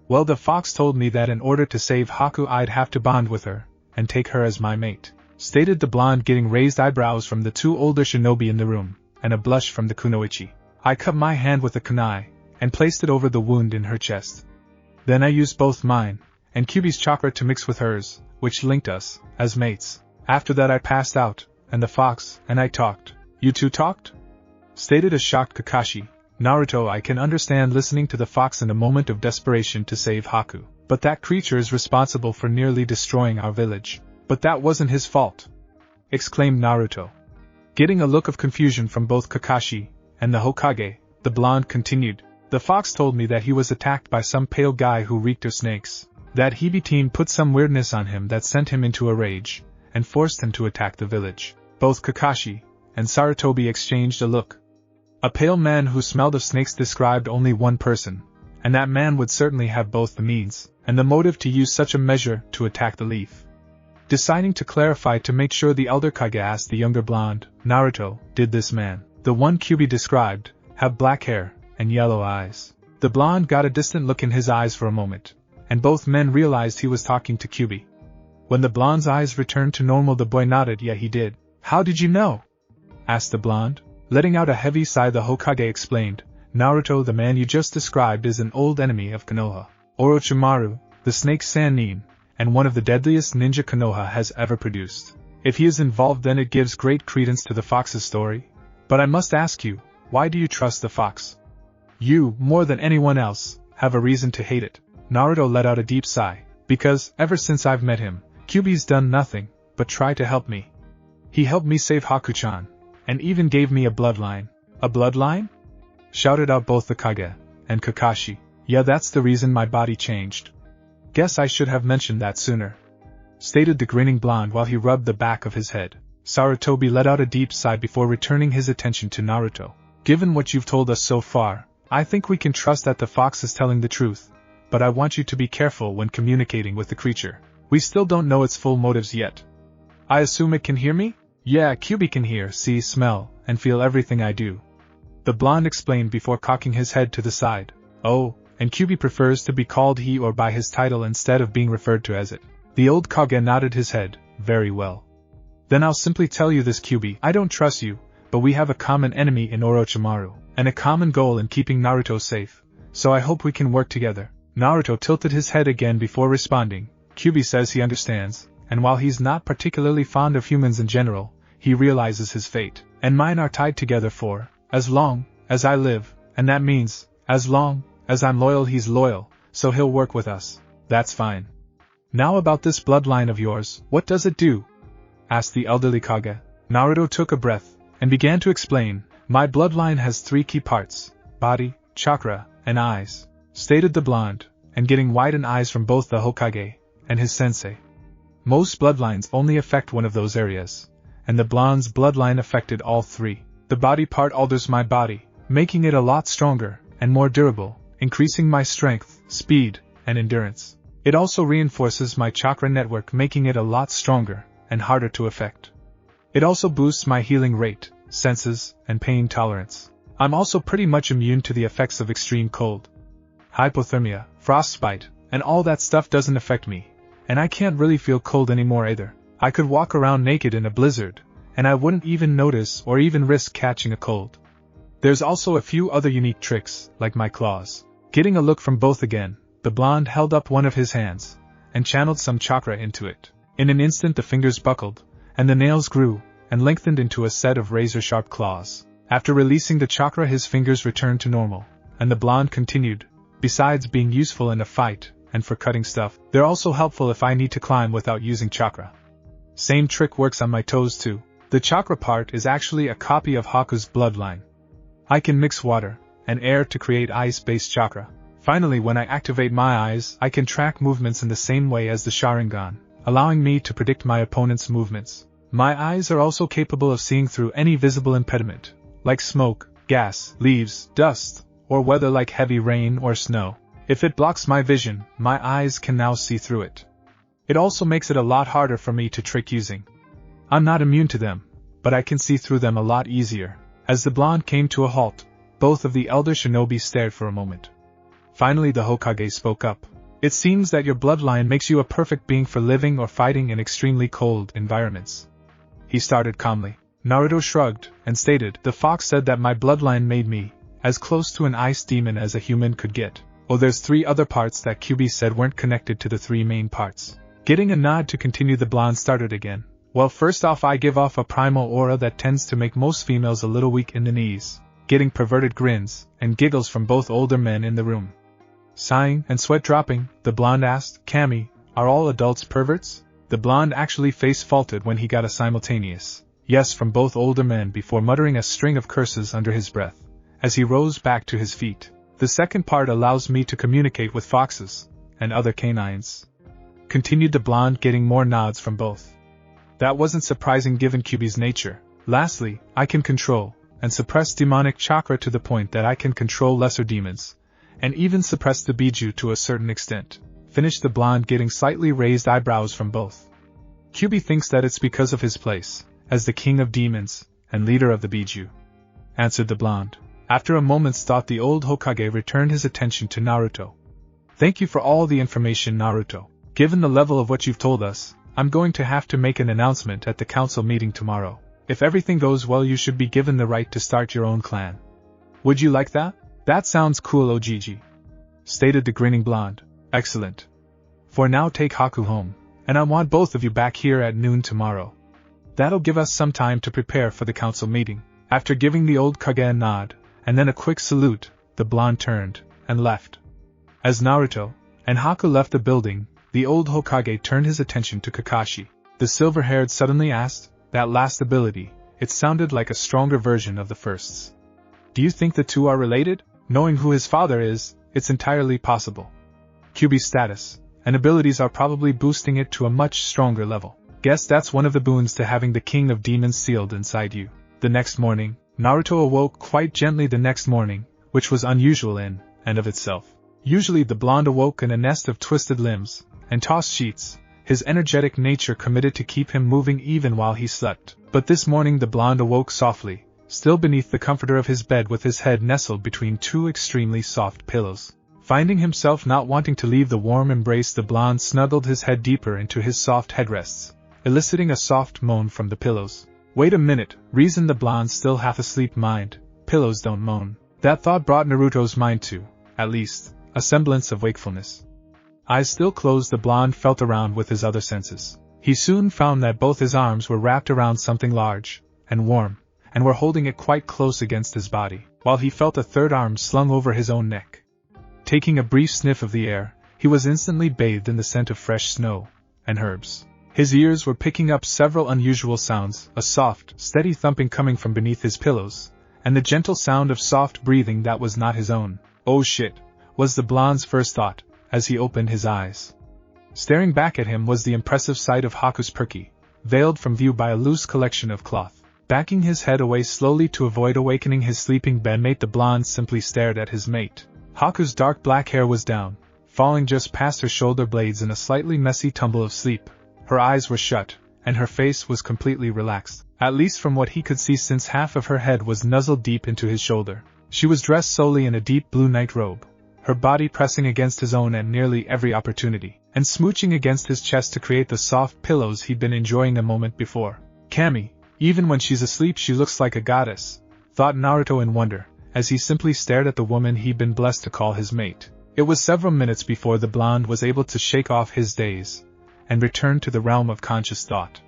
Well, the fox told me that in order to save Haku I'd have to bond with her, and take her as my mate, stated the blonde, getting raised eyebrows from the two older shinobi in the room, and a blush from the kunoichi. I cut my hand with a kunai, and placed it over the wound in her chest. Then I used both mine, and Kyuubi's chakra to mix with hers, which linked us, as mates. After that I passed out, and the fox and I talked. You two talked? Stated a shocked Kakashi. Naruto, I can understand listening to the fox in a moment of desperation to save Haku, but that creature is responsible for nearly destroying our village. But that wasn't his fault! Exclaimed Naruto. Getting a look of confusion from both Kakashi and the Hokage, the blonde continued. The fox told me that he was attacked by some pale guy who reeked of snakes. That Hibitine put some weirdness on him that sent him into a rage, and forced him to attack the village. Both Kakashi and Sarutobi exchanged a look. A pale man who smelled of snakes described only one person, and that man would certainly have both the means and the motive to use such a measure to attack the leaf. Deciding to clarify to make sure, the elder Kage asked the younger blonde, Naruto, did this man, the one Kyuubi described, have black hair and yellow eyes? The blonde got a distant look in his eyes for a moment, and both men realized he was talking to Kyuubi. When the blonde's eyes returned to normal, the boy nodded. Yeah, he did. How did you know? Asked the blonde. Letting out a heavy sigh, the Hokage explained, Naruto, the man you just described is an old enemy of Konoha, Orochimaru, the snake Sannin, and one of the deadliest ninja Konoha has ever produced. If he is involved, then it gives great credence to the fox's story. But I must ask you, why do you trust the fox? You, more than anyone else, have a reason to hate it. Naruto let out a deep sigh. Because, ever since I've met him, Kyuubi's done nothing but try to help me. He helped me save Haku-chan, and even gave me a bloodline. A bloodline? Shouted out both the Kage and Kakashi. Yeah, that's the reason my body changed. Guess I should have mentioned that sooner. Stated the grinning blonde while he rubbed the back of his head. Sarutobi let out a deep sigh before returning his attention to Naruto. Given what you've told us so far, I think we can trust that the fox is telling the truth, but I want you to be careful when communicating with the creature. We still don't know its full motives yet. I assume it can hear me? Yeah, Kyuubi can hear, see, smell, and feel everything I do. The blonde explained before cocking his head to the side. Oh, and Kyuubi prefers to be called he or by his title instead of being referred to as it. The old Kage nodded his head. Very well. Then I'll simply tell you this, Kyuubi. I don't trust you, but we have a common enemy in Orochimaru, and a common goal in keeping Naruto safe, so I hope we can work together. Naruto tilted his head again before responding. Kyuubi says he understands, and while he's not particularly fond of humans in general, he realizes his fate and mine are tied together for as long as I live, and that means, as long as I'm loyal he's loyal, so he'll work with us. That's fine. Now about this bloodline of yours, what does it do? Asked the elderly Kage. Naruto took a breath, and began to explain. My bloodline has 3 key parts, body, chakra, and eyes, stated the blonde, and getting widened eyes from both the Hokage and his sensei. Most bloodlines only affect one of those areas, and the blonde's bloodline affected all 3. The body part alters my body, making it a lot stronger and more durable, increasing my strength, speed, and endurance. It also reinforces my chakra network, making it a lot stronger and harder to affect. It also boosts my healing rate, senses, and pain tolerance. I'm also pretty much immune to the effects of extreme cold. Hypothermia, frostbite, and all that stuff doesn't affect me, and I can't really feel cold anymore either. I could walk around naked in a blizzard, and I wouldn't even notice or even risk catching a cold. There's also a few other unique tricks, like my claws. Getting a look from both again, the blonde held up one of his hands, and channeled some chakra into it. In an instant the fingers buckled, and the nails grew, and lengthened into a set of razor-sharp claws. After releasing the chakra his fingers returned to normal, and the blonde continued, besides being useful in a fight, and for cutting stuff, they're also helpful if I need to climb without using chakra. Same trick works on my toes too. The chakra part is actually a copy of Haku's bloodline. I can mix water and air to create ice-based chakra. Finally, when I activate my eyes, I can track movements in the same way as the Sharingan, allowing me to predict my opponent's movements. My eyes are also capable of seeing through any visible impediment, like smoke, gas, leaves, dust, or weather like heavy rain or snow. If it blocks my vision, my eyes can now see through it. It also makes it a lot harder for me to trick using. I'm not immune to them, but I can see through them a lot easier. As the blonde came to a halt, both of the elder shinobi stared for a moment. Finally the Hokage spoke up. It seems that your bloodline makes you a perfect being for living or fighting in extremely cold environments. He started calmly. Naruto shrugged and stated, the fox said that my bloodline made me as close to an ice demon as a human could get. Oh, there's 3 other parts that Kyuubi said weren't connected to the 3 main parts. Getting a nod to continue, the blonde started again. Well, first off, I give off a primal aura that tends to make most females a little weak in the knees. Getting perverted grins and giggles from both older men in the room. Sighing and sweat dropping, the blonde asked, Kami, are all adults perverts? The blonde actually face-faulted when he got a simultaneous yes from both older men before muttering a string of curses under his breath, as he rose back to his feet. The second part allows me to communicate with foxes and other canines. Continued the blonde, getting more nods from both. That wasn't surprising given Kyuubi's nature. Lastly, I can control and suppress demonic chakra to the point that I can control lesser demons, and even suppress the Biju to a certain extent. Finished the blonde, getting slightly raised eyebrows from both. Kyuubi thinks that it's because of his place as the king of demons and leader of the Biju, answered the blonde. After a moment's thought, the old Hokage returned his attention to Naruto. Thank you for all the information, Naruto. Given the level of what you've told us, I'm going to have to make an announcement at the council meeting tomorrow. If everything goes well, you should be given the right to start your own clan. Would you like that? That sounds cool, Ogigi, stated the grinning blonde. Excellent. For now, take Haku home, and I want both of you back here at noon tomorrow. That'll give us some time to prepare for the council meeting. After giving the old Kage a nod, and then a quick salute, the blonde turned and left. As Naruto and Haku left the building, the old Hokage turned his attention to Kakashi. The silver-haired suddenly asked, that last ability, it sounded like a stronger version of the first's. Do you think the two are related? Knowing who his father is, it's entirely possible. Kyuubi's status and abilities are probably boosting it to a much stronger level. Guess that's one of the boons to having the king of demons sealed inside you. The next morning, Naruto awoke quite gently the next morning, which was unusual in and of itself. Usually the blonde awoke in a nest of twisted limbs and tossed sheets, his energetic nature committed to keep him moving even while he slept. But this morning the blonde awoke softly, still beneath the comforter of his bed with his head nestled between 2 extremely soft pillows. Finding himself not wanting to leave the warm embrace, the blonde snuggled his head deeper into his soft headrests, eliciting a soft moan from the pillows. Wait a minute, reasoned the blonde, still half asleep mind, pillows don't moan. That thought brought Naruto's mind to, at least, a semblance of wakefulness. Eyes still closed, the blonde felt around with his other senses. He soon found that both his arms were wrapped around something large and warm, and were holding it quite close against his body, while he felt a third arm slung over his own neck. Taking a brief sniff of the air, he was instantly bathed in the scent of fresh snow and herbs. His ears were picking up several unusual sounds, a soft, steady thumping coming from beneath his pillows, and the gentle sound of soft breathing that was not his own. Oh shit, was the blonde's first thought, as he opened his eyes. Staring back at him was the impressive sight of Haku's perky, veiled from view by a loose collection of cloth. Backing his head away slowly to avoid awakening his sleeping bedmate, the blonde simply stared at his mate. Haku's dark black hair was down, falling just past her shoulder blades in a slightly messy tumble of sleep. Her eyes were shut, and her face was completely relaxed, at least from what he could see, since half of her head was nuzzled deep into his shoulder. She was dressed solely in a deep blue night robe, her body pressing against his own at nearly every opportunity, and smooching against his chest to create the soft pillows he'd been enjoying a moment before. Kami, even when she's asleep she looks like a goddess, thought Naruto in wonder, as he simply stared at the woman he'd been blessed to call his mate. It was several minutes before the blonde was able to shake off his daze, and return to the realm of conscious thought.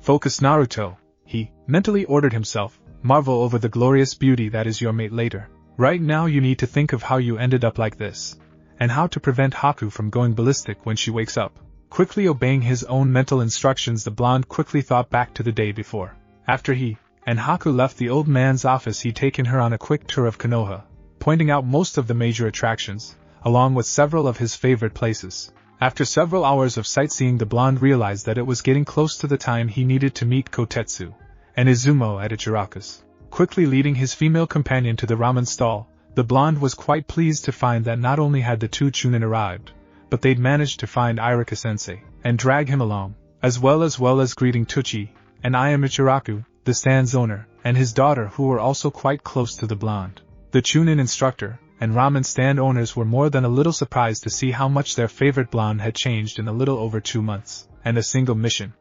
Focus, Naruto, he mentally ordered himself. Marvel over the glorious beauty that is your mate later. Right now you need to think of how you ended up like this, and how to prevent Haku from going ballistic when she wakes up. Quickly obeying his own mental instructions, the blonde quickly thought back to the day before. After he and Haku left the old man's office, he'd taken her on a quick tour of Konoha, pointing out most of the major attractions, along with several of his favorite places. After several hours of sightseeing, the blonde realized that it was getting close to the time he needed to meet Kotetsu and Izumo at Ichiraku's. Quickly leading his female companion to the ramen stall, the blonde was quite pleased to find that not only had the two Chunin arrived, but they'd managed to find Irika-sensei and drag him along, as well as greeting Tuchi and I am Ichiraku, the stand's owner, and his daughter, who were also quite close to the blonde. The Chunin instructor and ramen stand owners were more than a little surprised to see how much their favorite blonde had changed in a little over 2 months, and a single mission.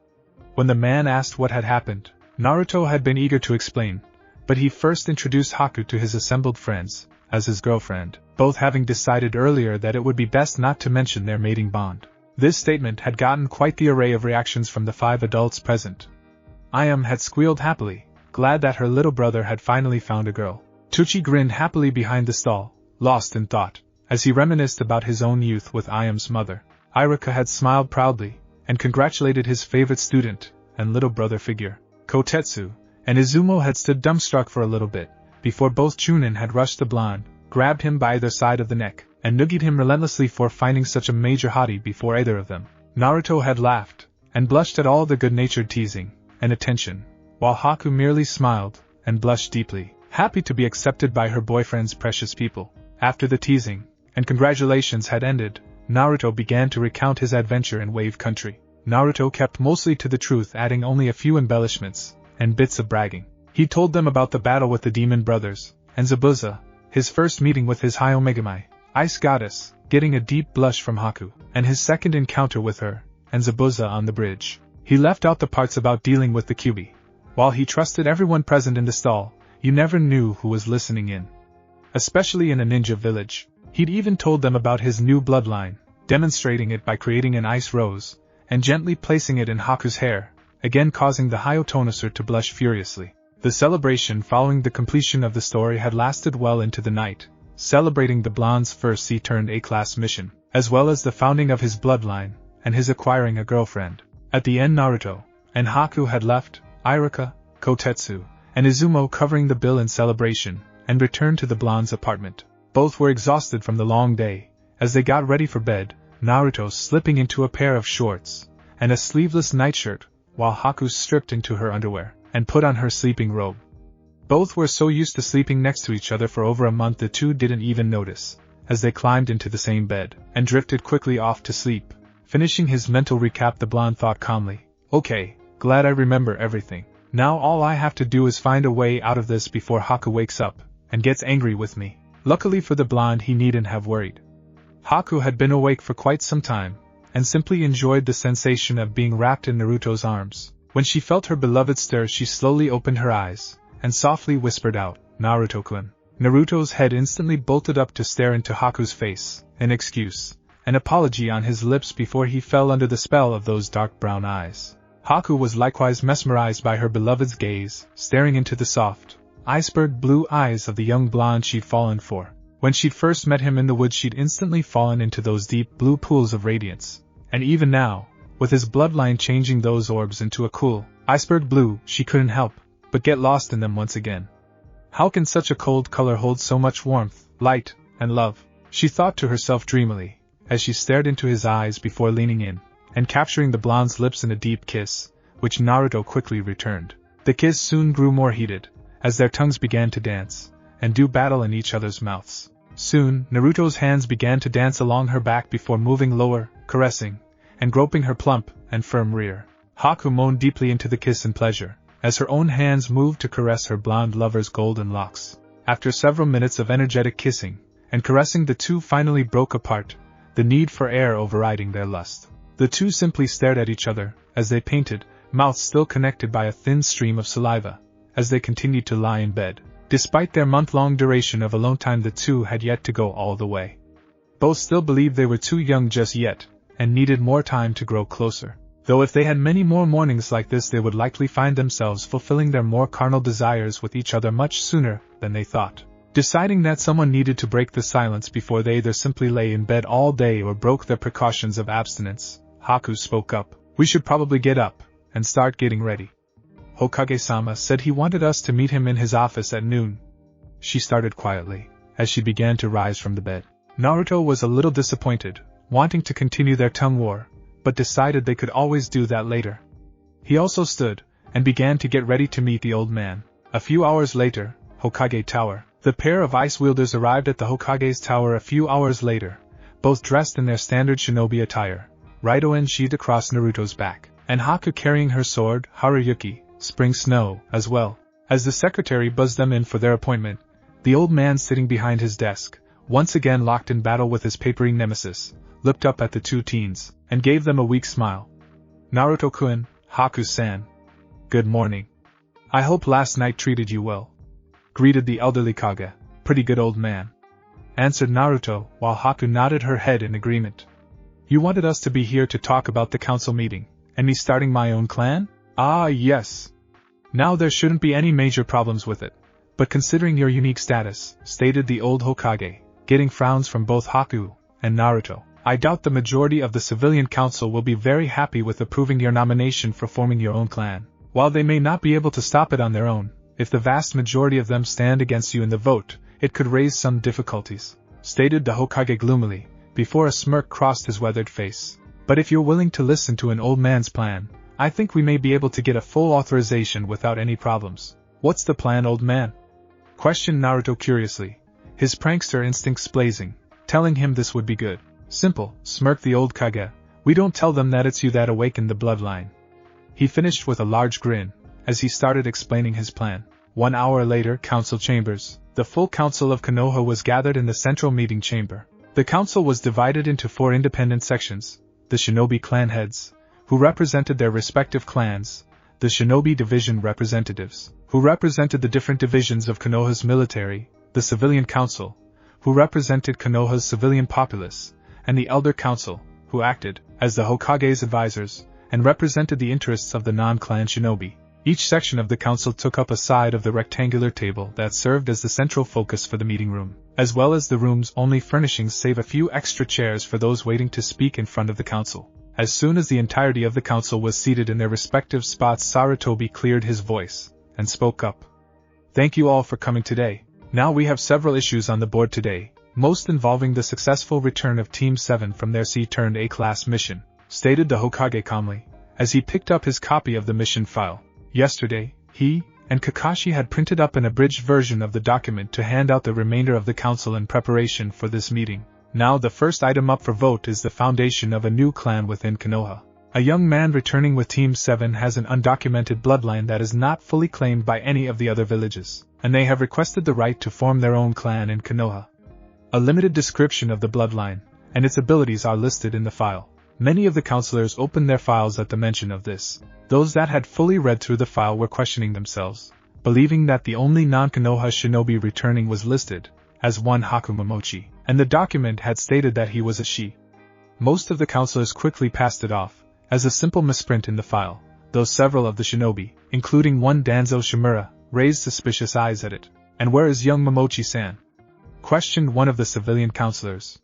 When the man asked what had happened, Naruto had been eager to explain, but he first introduced Haku to his assembled friends as his girlfriend, both having decided earlier that it would be best not to mention their mating bond. This statement had gotten quite the array of reactions from the 5 adults present. Ayam had squealed happily, glad that her little brother had finally found a girl. Tucci grinned happily behind the stall, lost in thought, as he reminisced about his own youth with Ayam's mother. Irika had smiled proudly, and congratulated his favorite student and little brother figure. Kotetsu and Izumo had stood dumbstruck for a little bit, before both Chunin had rushed the blonde, grabbed him by either side of the neck, and noogied him relentlessly for finding such a major hottie before either of them. Naruto had laughed, and blushed at all the good-natured teasing and attention, while Haku merely smiled and blushed deeply, happy to be accepted by her boyfriend's precious people. After the teasing and congratulations had ended, Naruto began to recount his adventure in Wave Country. Naruto kept mostly to the truth, adding only a few embellishments and bits of bragging. He told them about the battle with the demon brothers, and Zabuza, his first meeting with his Hyomegamai, Ice Goddess, getting a deep blush from Haku, and his second encounter with her and Zabuza on the bridge. He left out the parts about dealing with the Kyuubi. While he trusted everyone present in the stall, you never knew who was listening in, especially in a ninja village. He'd even told them about his new bloodline, demonstrating it by creating an ice rose and gently placing it in Haku's hair, again causing the Hyotonosaur to blush furiously. The celebration following the completion of the story had lasted well into the night, celebrating the blonde's first C-A-class mission, as well as the founding of his bloodline and his acquiring a girlfriend. At the end, Naruto and Haku had left, Irika, Kotetsu, and Izumo covering the bill in celebration, and returned to the blonde's apartment. Both were exhausted from the long day. As they got ready for bed, Naruto slipping into a pair of shorts and a sleeveless nightshirt, while Haku stripped into her underwear and put on her sleeping robe. Both were so used to sleeping next to each other for over a month the two didn't even notice, as they climbed into the same bed and drifted quickly off to sleep. Finishing his mental recap, the blonde thought calmly, "Okay, glad I remember everything. Now all I have to do is find a way out of this before Haku wakes up and gets angry with me." Luckily for the blonde, he needn't have worried. Haku had been awake for quite some time, and simply enjoyed the sensation of being wrapped in Naruto's arms. When she felt her beloved stir, she slowly opened her eyes, and softly whispered out, "Naruto-kun." Naruto's head instantly bolted up to stare into Haku's face, an excuse, an apology on his lips before he fell under the spell of those dark brown eyes. Haku was likewise mesmerized by her beloved's gaze, staring into the soft, iceberg blue eyes of the young blonde she'd fallen for. When she'd first met him in the woods, she'd instantly fallen into those deep blue pools of radiance, and even now, with his bloodline changing those orbs into a cool, iceberg blue, she couldn't help but get lost in them once again. How can such a cold color hold so much warmth, light, and love? She thought to herself dreamily, as she stared into his eyes before leaning in and capturing the blonde's lips in a deep kiss, which Naruto quickly returned. The kiss soon grew more heated, as their tongues began to dance, and do battle in each other's mouths. Soon, Naruto's hands began to dance along her back before moving lower, caressing, and groping her plump and firm rear. Haku moaned deeply into the kiss in pleasure, as her own hands moved to caress her blonde lover's golden locks. After several minutes of energetic kissing and caressing, the two finally broke apart, the need for air overriding their lust. The two simply stared at each other, as they painted, mouths still connected by a thin stream of saliva, as they continued to lie in bed. Despite their month-long duration of alone time, the two had yet to go all the way. Both still believed they were too young just yet, and needed more time to grow closer. Though if they had many more mornings like this, they would likely find themselves fulfilling their more carnal desires with each other much sooner than they thought. Deciding that someone needed to break the silence before they either simply lay in bed all day or broke their precautions of abstinence, Haku spoke up. "We should probably get up and start getting ready. Hokage-sama said he wanted us to meet him in his office at noon." She started quietly, as she began to rise from the bed. Naruto was a little disappointed, wanting to continue their tongue war, but decided they could always do that later. He also stood, and began to get ready to meet the old man. A few hours later, Hokage Tower. The pair of ice wielders arrived at the Hokage's tower a few hours later, both dressed in their standard shinobi attire, Raiden sheathed across Naruto's back, and Haku carrying her sword, Haruyuki, Spring Snow, as well. As the secretary buzzed them in for their appointment, the old man sitting behind his desk, once again locked in battle with his papery nemesis, looked up at the two teens, and gave them a weak smile. "Naruto-kun, Haku-san. Good morning. I hope last night treated you well," greeted the elderly Kage. "Pretty good, old man," answered Naruto, while Haku nodded her head in agreement. "You wanted us to be here to talk about the council meeting, and me starting my own clan? Ah, yes. Now there shouldn't be any major problems with it, but considering your unique status," stated the old Hokage, getting frowns from both Haku and Naruto, "I doubt the majority of the civilian council will be very happy with approving your nomination for forming your own clan. While they may not be able to stop it on their own, if the vast majority of them stand against you in the vote, it could raise some difficulties," stated the Hokage gloomily, before a smirk crossed his weathered face. "But if you're willing to listen to an old man's plan, I think we may be able to get a full authorization without any problems." "What's the plan, old man?" questioned Naruto curiously, his prankster instincts blazing, telling him this would be good. "Simple," smirked the old Kage. "We don't tell them that it's you that awakened the bloodline." He finished with a large grin, as he started explaining his plan. 1 hour later, council chambers. The full council of Konoha was gathered in the central meeting chamber. The council was divided into 4 independent sections: the shinobi clan heads, who represented their respective clans; the shinobi division representatives, who represented the different divisions of Konoha's military; the civilian council, who represented Konoha's civilian populace; and the elder council, who acted as the Hokage's advisors, and represented the interests of the non-clan shinobi. Each section of the council took up a side of the rectangular table that served as the central focus for the meeting room, as well as the room's only furnishings save a few extra chairs for those waiting to speak in front of the council. As soon as the entirety of the council was seated in their respective spots, Sarutobi cleared his voice and spoke up. "Thank you all for coming today. Now we have several issues on the board today, most involving the successful return of Team 7 from their C-A-class mission," stated the Hokage calmly, as he picked up his copy of the mission file. Yesterday, he and Kakashi had printed up an abridged version of the document to hand out the remainder of the council in preparation for this meeting. Now the first item up for vote is the foundation of a new clan within Konoha. A young man returning with Team 7 has an undocumented bloodline that is not fully claimed by any of the other villages, and they have requested the right to form their own clan in Konoha. A limited description of the bloodline and its abilities are listed in the file. Many of the counselors opened their files at the mention of this. Those that had fully read through the file were questioning themselves, believing that the only non-Konoha shinobi returning was listed as one Haku Momochi, and the document had stated that he was a she. Most of the counselors quickly passed it off as a simple misprint in the file, though several of the shinobi, including one Danzo Shimura, raised suspicious eyes at it. "And where is young Momochi-san?" questioned one of the civilian counselors.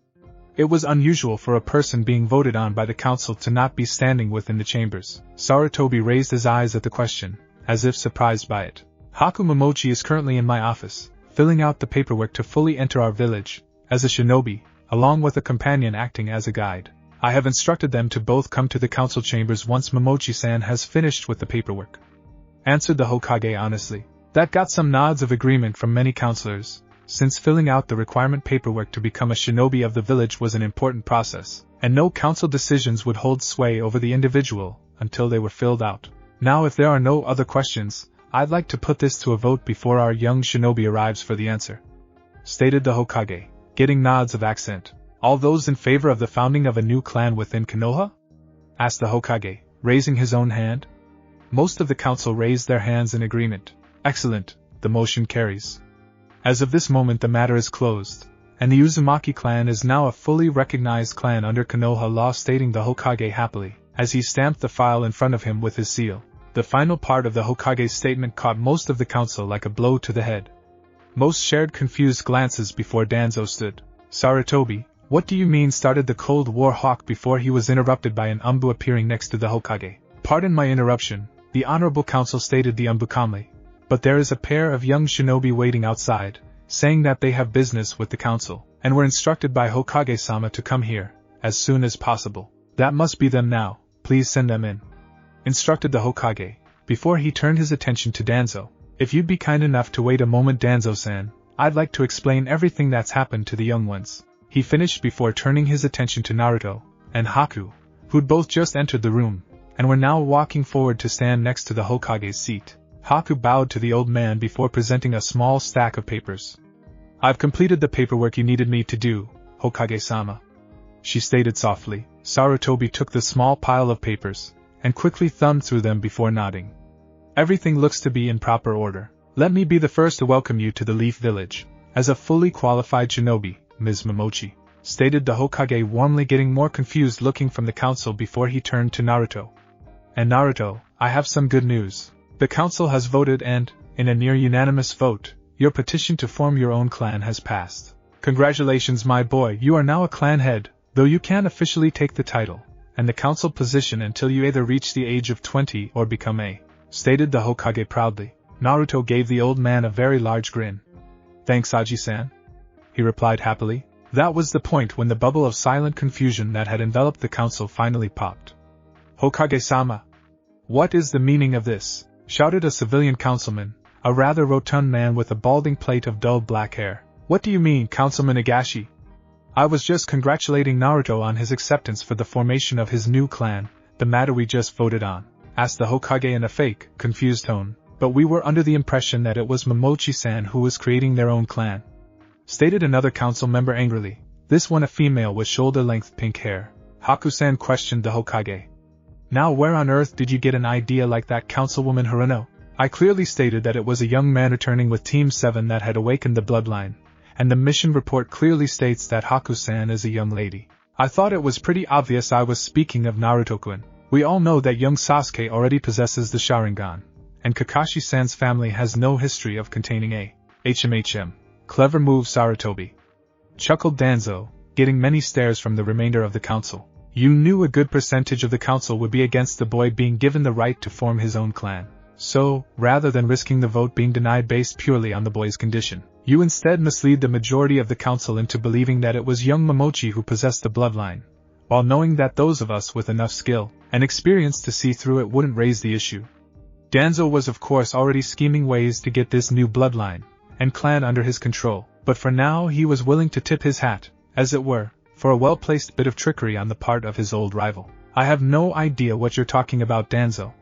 It was unusual for a person being voted on by the council to not be standing within the chambers. Sarutobi raised his eyes at the question, as if surprised by it. "Haku Momochi is currently in my office, filling out the paperwork to fully enter our village, as a shinobi, along with a companion acting as a guide. I have instructed them to both come to the council chambers once Momochi-san has finished with the paperwork." answered the Hokage honestly. That got some nods of agreement from many counselors, since filling out the requirement paperwork to become a shinobi of the village was an important process, and no council decisions would hold sway over the individual until they were filled out. Now if there are no other questions, I'd like to put this to a vote before our young shinobi arrives for the answer, stated the Hokage, getting nods of accent. All those in favor of the founding of a new clan within Konoha? Asked the Hokage, raising his own hand. Most of the council raised their hands in agreement. Excellent, the motion carries. As of this moment the matter is closed, and the Uzumaki clan is now a fully recognized clan under Konoha law, stating the Hokage happily, as he stamped the file in front of him with his seal. The final part of the Hokage's statement caught most of the council like a blow to the head. Most shared confused glances before Danzo stood. Sarutobi, what do you mean, started the Cold War hawk before he was interrupted by an Umbu appearing next to the Hokage. Pardon my interruption, the Honorable Council, stated the Umbu calmly. But there is a pair of young shinobi waiting outside, saying that they have business with the council, and were instructed by Hokage-sama to come here, as soon as possible. That must be them now, please send them in, instructed the Hokage, before he turned his attention to Danzo. If you'd be kind enough to wait a moment, Danzo-san, I'd like to explain everything that's happened to the young ones. He finished before turning his attention to Naruto and Haku, who'd both just entered the room, and were now walking forward to stand next to the Hokage's seat. Haku bowed to the old man before presenting a small stack of papers. I've completed the paperwork you needed me to do, Hokage-sama, she stated softly. Sarutobi took the small pile of papers, and quickly thumbed through them before nodding. Everything looks to be in proper order. Let me be the first to welcome you to the Leaf Village, as a fully qualified shinobi, Ms. Momochi, stated the Hokage warmly, getting more confused looking from the council before he turned to Naruto. And Naruto, I have some good news. The council has voted and, in a near unanimous vote, your petition to form your own clan has passed. Congratulations, my boy, you are now a clan head, though you can't officially take the title and the council position until you either reach the age of 20 or become a, stated the Hokage proudly. Naruto gave the old man a very large grin. Thanks, Aji-san, he replied happily. That was the point when the bubble of silent confusion that had enveloped the council finally popped. Hokage-sama, what is the meaning of this? Shouted a civilian councilman, a rather rotund man with a balding plate of dull black hair. What do you mean, Councilman Igashi? I was just congratulating Naruto on his acceptance for the formation of his new clan, the matter we just voted on, asked the Hokage in a fake, confused tone. But we were under the impression that it was Momochi-san who was creating their own clan, stated another council member angrily, this one a female with shoulder-length pink hair. Haku-san questioned the Hokage. Now where on earth did you get an idea like that, Councilwoman Hirono? I clearly stated that it was a young man returning with Team 7 that had awakened the bloodline, and the mission report clearly states that Haku-san is a young lady. I thought it was pretty obvious I was speaking of Naruto-kun. We all know that young Sasuke already possesses the Sharingan, and Kakashi-san's family has no history of containing a HMHM. Clever move, Sarutobi, chuckled Danzo, getting many stares from the remainder of the council. You knew a good percentage of the council would be against the boy being given the right to form his own clan. So, rather than risking the vote being denied based purely on the boy's condition, you instead mislead the majority of the council into believing that it was young Momochi who possessed the bloodline, while knowing that those of us with enough skill and experience to see through it wouldn't raise the issue. Danzo was of course already scheming ways to get this new bloodline and clan under his control, but for now he was willing to tip his hat, as it were, for a well-placed bit of trickery on the part of his old rival. I have no idea what you're talking about, Danzo,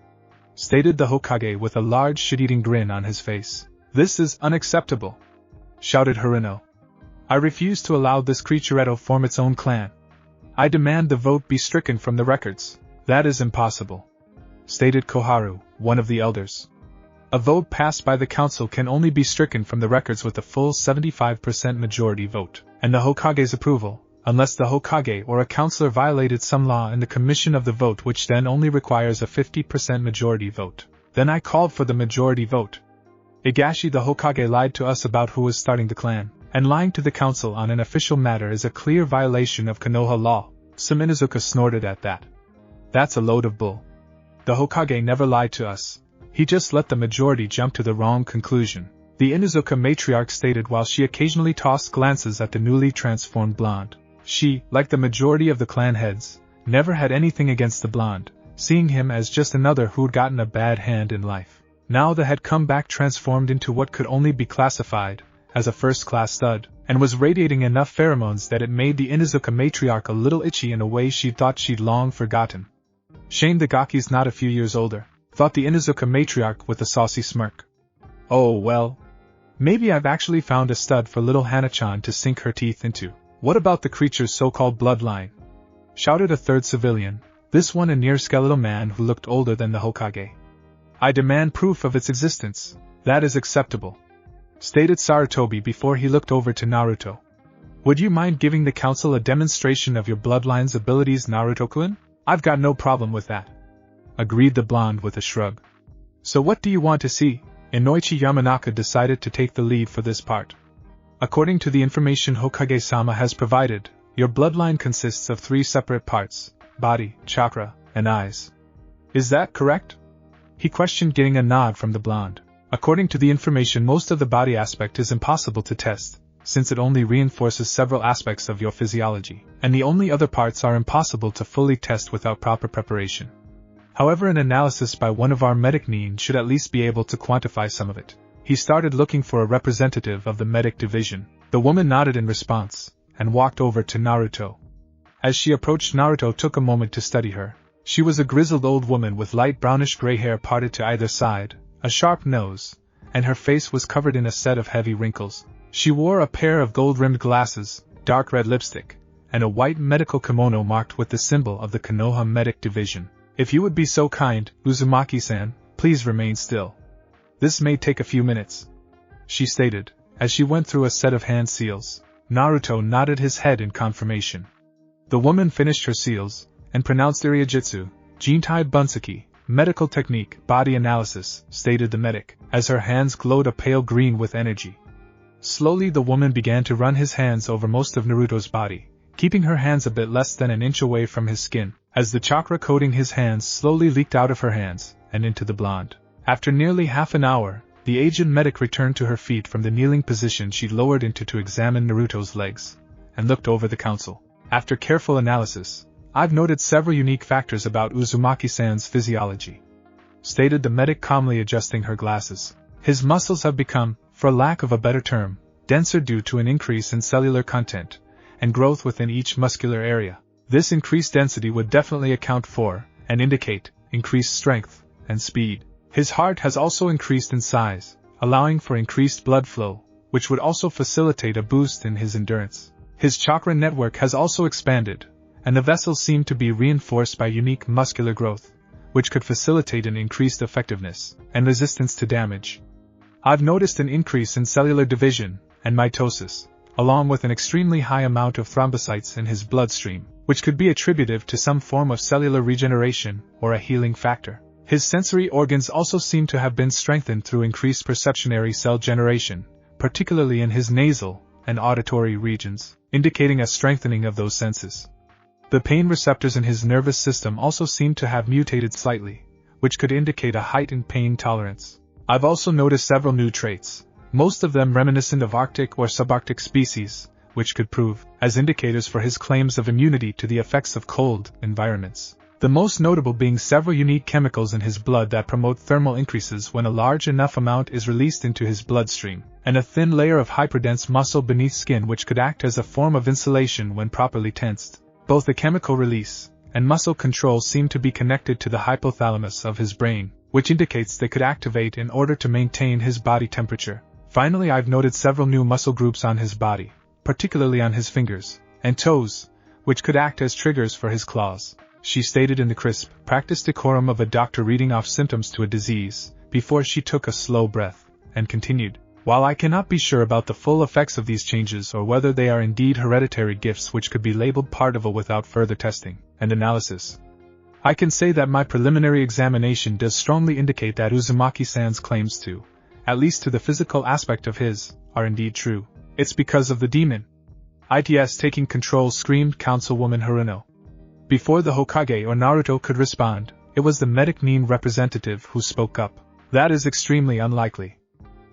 stated the Hokage with a large shit-eating grin on his face. This is unacceptable, shouted Hirono. I refuse to allow this creaturetto form its own clan. I demand the vote be stricken from the records. That is impossible, stated Koharu, one of the elders. A vote passed by the council can only be stricken from the records with a full 75% majority vote, and the Hokage's approval, unless the Hokage or a councillor violated some law in the commission of the vote, which then only requires a 50% majority vote. Then I called for the majority vote. Igashi the Hokage lied to us about who was starting the clan, and lying to the council on an official matter is a clear violation of Konoha law. Some Inuzuka snorted at that. That's a load of bull. The Hokage never lied to us. He just let the majority jump to the wrong conclusion, the Inuzuka matriarch stated while she occasionally tossed glances at the newly transformed blonde. She, like the majority of the clan heads, never had anything against the blonde, seeing him as just another who'd gotten a bad hand in life. Now the had come back transformed into what could only be classified as a first-class stud, and was radiating enough pheromones that it made the Inuzuka matriarch a little itchy in a way she thought she'd long forgotten. Shame the Gaki's not a few years older, thought the Inuzuka matriarch with a saucy smirk. Oh well. Maybe I've actually found a stud for little Hana-chan to sink her teeth into. What about the creature's so-called bloodline? Shouted a third civilian, this one a near-skeletal man who looked older than the Hokage. I demand proof of its existence. That is acceptable, stated Sarutobi before he looked over to Naruto. Would you mind giving the council a demonstration of your bloodline's abilities, Naruto-kun? I've got no problem with that, agreed the blonde with a shrug. So what do you want to see? Inoichi Yamanaka decided to take the lead for this part. According to the information Hokage-sama has provided, your bloodline consists of 3 separate parts: body, chakra, and eyes. Is that correct? He questioned, getting a nod from the blonde. According to the information, most of the body aspect is impossible to test, since it only reinforces several aspects of your physiology, and the only other parts are impossible to fully test without proper preparation. However, an analysis by one of our medic nin should at least be able to quantify some of it. He started looking for a representative of the medic division. The woman nodded in response, and walked over to Naruto. As she approached, Naruto took a moment to study her. She was a grizzled old woman with light brownish-gray hair parted to either side, a sharp nose, and her face was covered in a set of heavy wrinkles. She wore a pair of gold-rimmed glasses, dark red lipstick, and a white medical kimono marked with the symbol of the Konoha Medic Division. If you would be so kind, Uzumaki-san, please remain still. This may take a few minutes, she stated, as she went through a set of hand seals. Naruto nodded his head in confirmation. The woman finished her seals, and pronounced Iriajitsu, Jintai Bunseki, medical technique, body analysis, stated the medic, as her hands glowed a pale green with energy. Slowly the woman began to run his hands over most of Naruto's body, keeping her hands a bit less than an inch away from his skin, as the chakra coating his hands slowly leaked out of her hands, and into the blonde. After nearly half an hour, the aged medic returned to her feet from the kneeling position she lowered into to examine Naruto's legs, and looked over the council. After careful analysis, I've noted several unique factors about Uzumaki-san's physiology, stated the medic, calmly adjusting her glasses. His muscles have become, for lack of a better term, denser due to an increase in cellular content and growth within each muscular area. This increased density would definitely account for, and indicate, increased strength and speed. His heart has also increased in size, allowing for increased blood flow, which would also facilitate a boost in his endurance. His chakra network has also expanded, and the vessels seem to be reinforced by unique muscular growth, which could facilitate an increased effectiveness and resistance to damage. I've noticed an increase in cellular division and mitosis, along with an extremely high amount of thrombocytes in his bloodstream, which could be attributive to some form of cellular regeneration or a healing factor. His sensory organs also seem to have been strengthened through increased perceptionary cell generation, particularly in his nasal and auditory regions, indicating a strengthening of those senses. The pain receptors in his nervous system also seem to have mutated slightly, which could indicate a heightened pain tolerance. I've also noticed several new traits, most of them reminiscent of Arctic or subarctic species, which could prove as indicators for his claims of immunity to the effects of cold environments. The most notable being several unique chemicals in his blood that promote thermal increases when a large enough amount is released into his bloodstream, and a thin layer of hyperdense muscle beneath skin which could act as a form of insulation when properly tensed. Both the chemical release and muscle control seem to be connected to the hypothalamus of his brain, which indicates they could activate in order to maintain his body temperature. Finally, I've noted several new muscle groups on his body, particularly on his fingers and toes, which could act as triggers for his claws, she stated in the crisp, practiced decorum of a doctor reading off symptoms to a disease, before she took a slow breath, and continued. While I cannot be sure about the full effects of these changes or whether they are indeed hereditary gifts which could be labeled partial without further testing and analysis, I can say that my preliminary examination does strongly indicate that Uzumaki-san's claims to, at least to the physical aspect of his, are indeed true. It's because of the demon. ITS taking control, screamed Councilwoman Haruno. Before the Hokage or Naruto could respond, it was the medic nin representative who spoke up. That is extremely unlikely,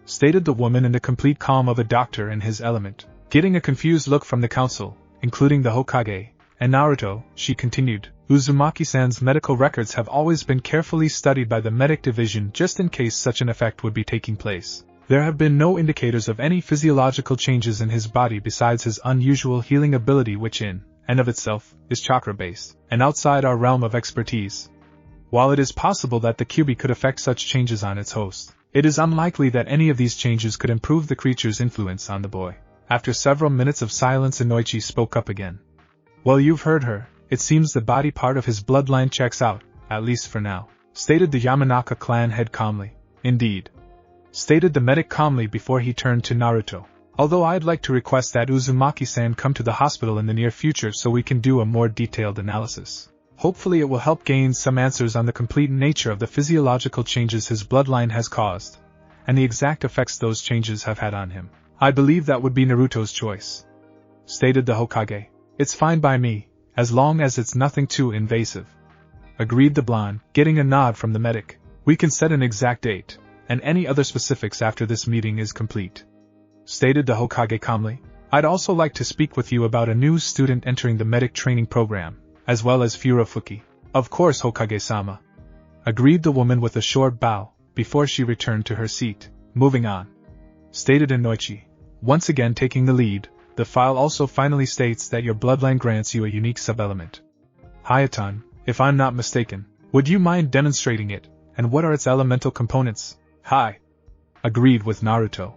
stated the woman in the complete calm of a doctor in his element. Getting a confused look from the council, including the Hokage, And Naruto, she continued, Uzumaki-san's medical records have always been carefully studied by the medic division just in case such an effect would be taking place. There have been no indicators of any physiological changes in his body besides his unusual healing ability, which in and of itself is chakra-based, and outside our realm of expertise. While it is possible that the Kyuubi could affect such changes on its host, it is unlikely that any of these changes could improve the creature's influence on the boy. After several minutes of silence, Inoichi spoke up again. Well, you've heard her. It seems the body part of his bloodline checks out, at least for now, stated the Yamanaka clan head calmly. Indeed, stated the medic calmly before he turned to Naruto. Although I'd like to request that Uzumaki-san come to the hospital in the near future so we can do a more detailed analysis. Hopefully it will help gain some answers on the complete nature of the physiological changes his bloodline has caused, and the exact effects those changes have had on him. I believe that would be Naruto's choice, stated the Hokage. It's fine by me, as long as it's nothing too invasive, agreed the blonde, getting a nod from the medic. We can set an exact date, and any other specifics after this meeting is complete, stated the Hokage calmly. I'd also like to speak with you about a new student entering the medic training program, as well as Furofuki. Of course, Hokage-sama, agreed the woman with a short bow, before she returned to her seat. Moving on, stated Inoichi, once again taking the lead. The file also finally states that your bloodline grants you a unique sub-element. Hayaton, if I'm not mistaken, would you mind demonstrating it, and what are its elemental components? Hi, agreed with Naruto.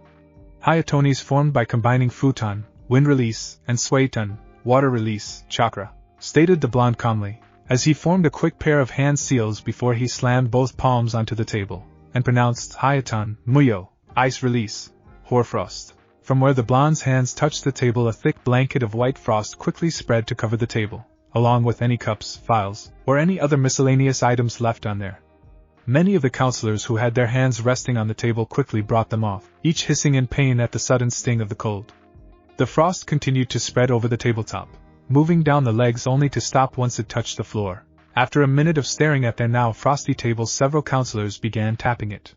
Hayatoni is formed by combining futon, wind release, and suiton, water release, chakra, stated the blonde calmly, as he formed a quick pair of hand seals before he slammed both palms onto the table, and pronounced Hayaton, Muyo, ice release, hoarfrost. From where the blonde's hands touched the table, a thick blanket of white frost quickly spread to cover the table, along with any cups, files, or any other miscellaneous items left on there. Many of the counselors who had their hands resting on the table quickly brought them off, each hissing in pain at the sudden sting of the cold. The frost continued to spread over the tabletop, moving down the legs only to stop once it touched the floor. After a minute of staring at their now frosty table, several counselors began tapping it.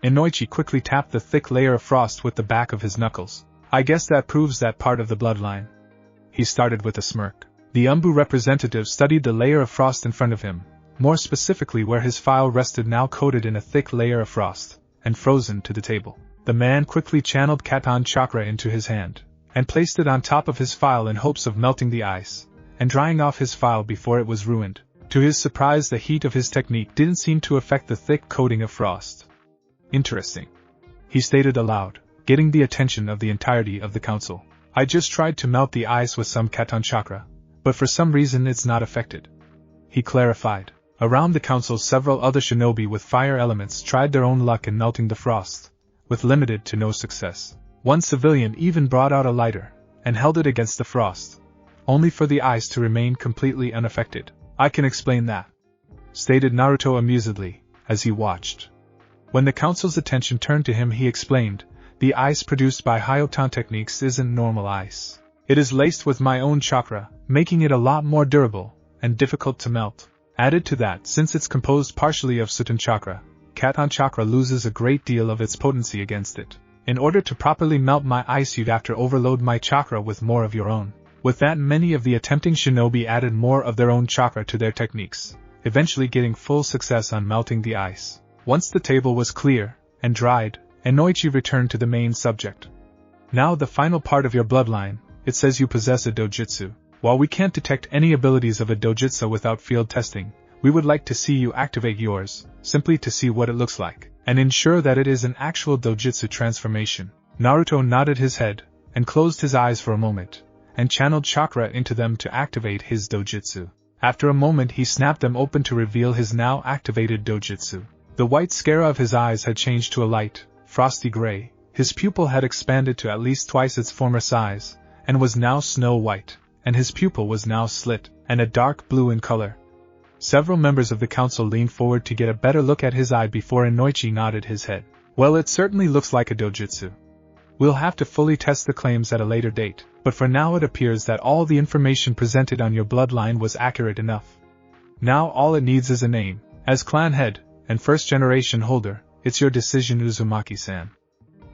Inoichi quickly tapped the thick layer of frost with the back of his knuckles. I guess that proves that part of the bloodline, he started with a smirk. The Umbu representative studied the layer of frost in front of him, more specifically where his file rested, now coated in a thick layer of frost, and frozen to the table. The man quickly channeled Katon chakra into his hand, and placed it on top of his file in hopes of melting the ice, and drying off his file before it was ruined. To his surprise, the heat of his technique didn't seem to affect the thick coating of frost. Interesting, he stated aloud, getting the attention of the entirety of the council. I just tried to melt the ice with some Katon chakra, but for some reason it's not affected, he clarified. Around the council, several other shinobi with fire elements tried their own luck in melting the frost, with limited to no success. One civilian even brought out a lighter, and held it against the frost, only for the ice to remain completely unaffected. I can explain that, stated Naruto amusedly, as he watched. When the council's attention turned to him, he explained, the ice produced by Hayaton techniques isn't normal ice. It is laced with my own chakra, making it a lot more durable, and difficult to melt. Added to that, since it's composed partially of Sutan chakra, Katon chakra loses a great deal of its potency against it. In order to properly melt my ice, you'd have to overload my chakra with more of your own. With that, many of the attempting shinobi added more of their own chakra to their techniques, eventually getting full success on melting the ice. Once the table was clear and dried, Inoichi returned to the main subject. Now the final part of your bloodline. It says you possess a dojutsu. While we can't detect any abilities of a dojutsu without field testing, we would like to see you activate yours, simply to see what it looks like, and ensure that it is an actual dojutsu transformation. Naruto nodded his head, and closed his eyes for a moment, and channeled chakra into them to activate his dojutsu. After a moment he snapped them open to reveal his now activated dojutsu. The white sclera of his eyes had changed to a light, frosty gray, his pupil had expanded to at least twice its former size, and was now snow white, and his pupil was now slit, and a dark blue in color. Several members of the council leaned forward to get a better look at his eye before Inoichi nodded his head. Well, it certainly looks like a dojutsu. We'll have to fully test the claims at a later date, but for now it appears that all the information presented on your bloodline was accurate enough. Now all it needs is a name. As clan head and first-generation holder, it's your decision, Uzumaki-san.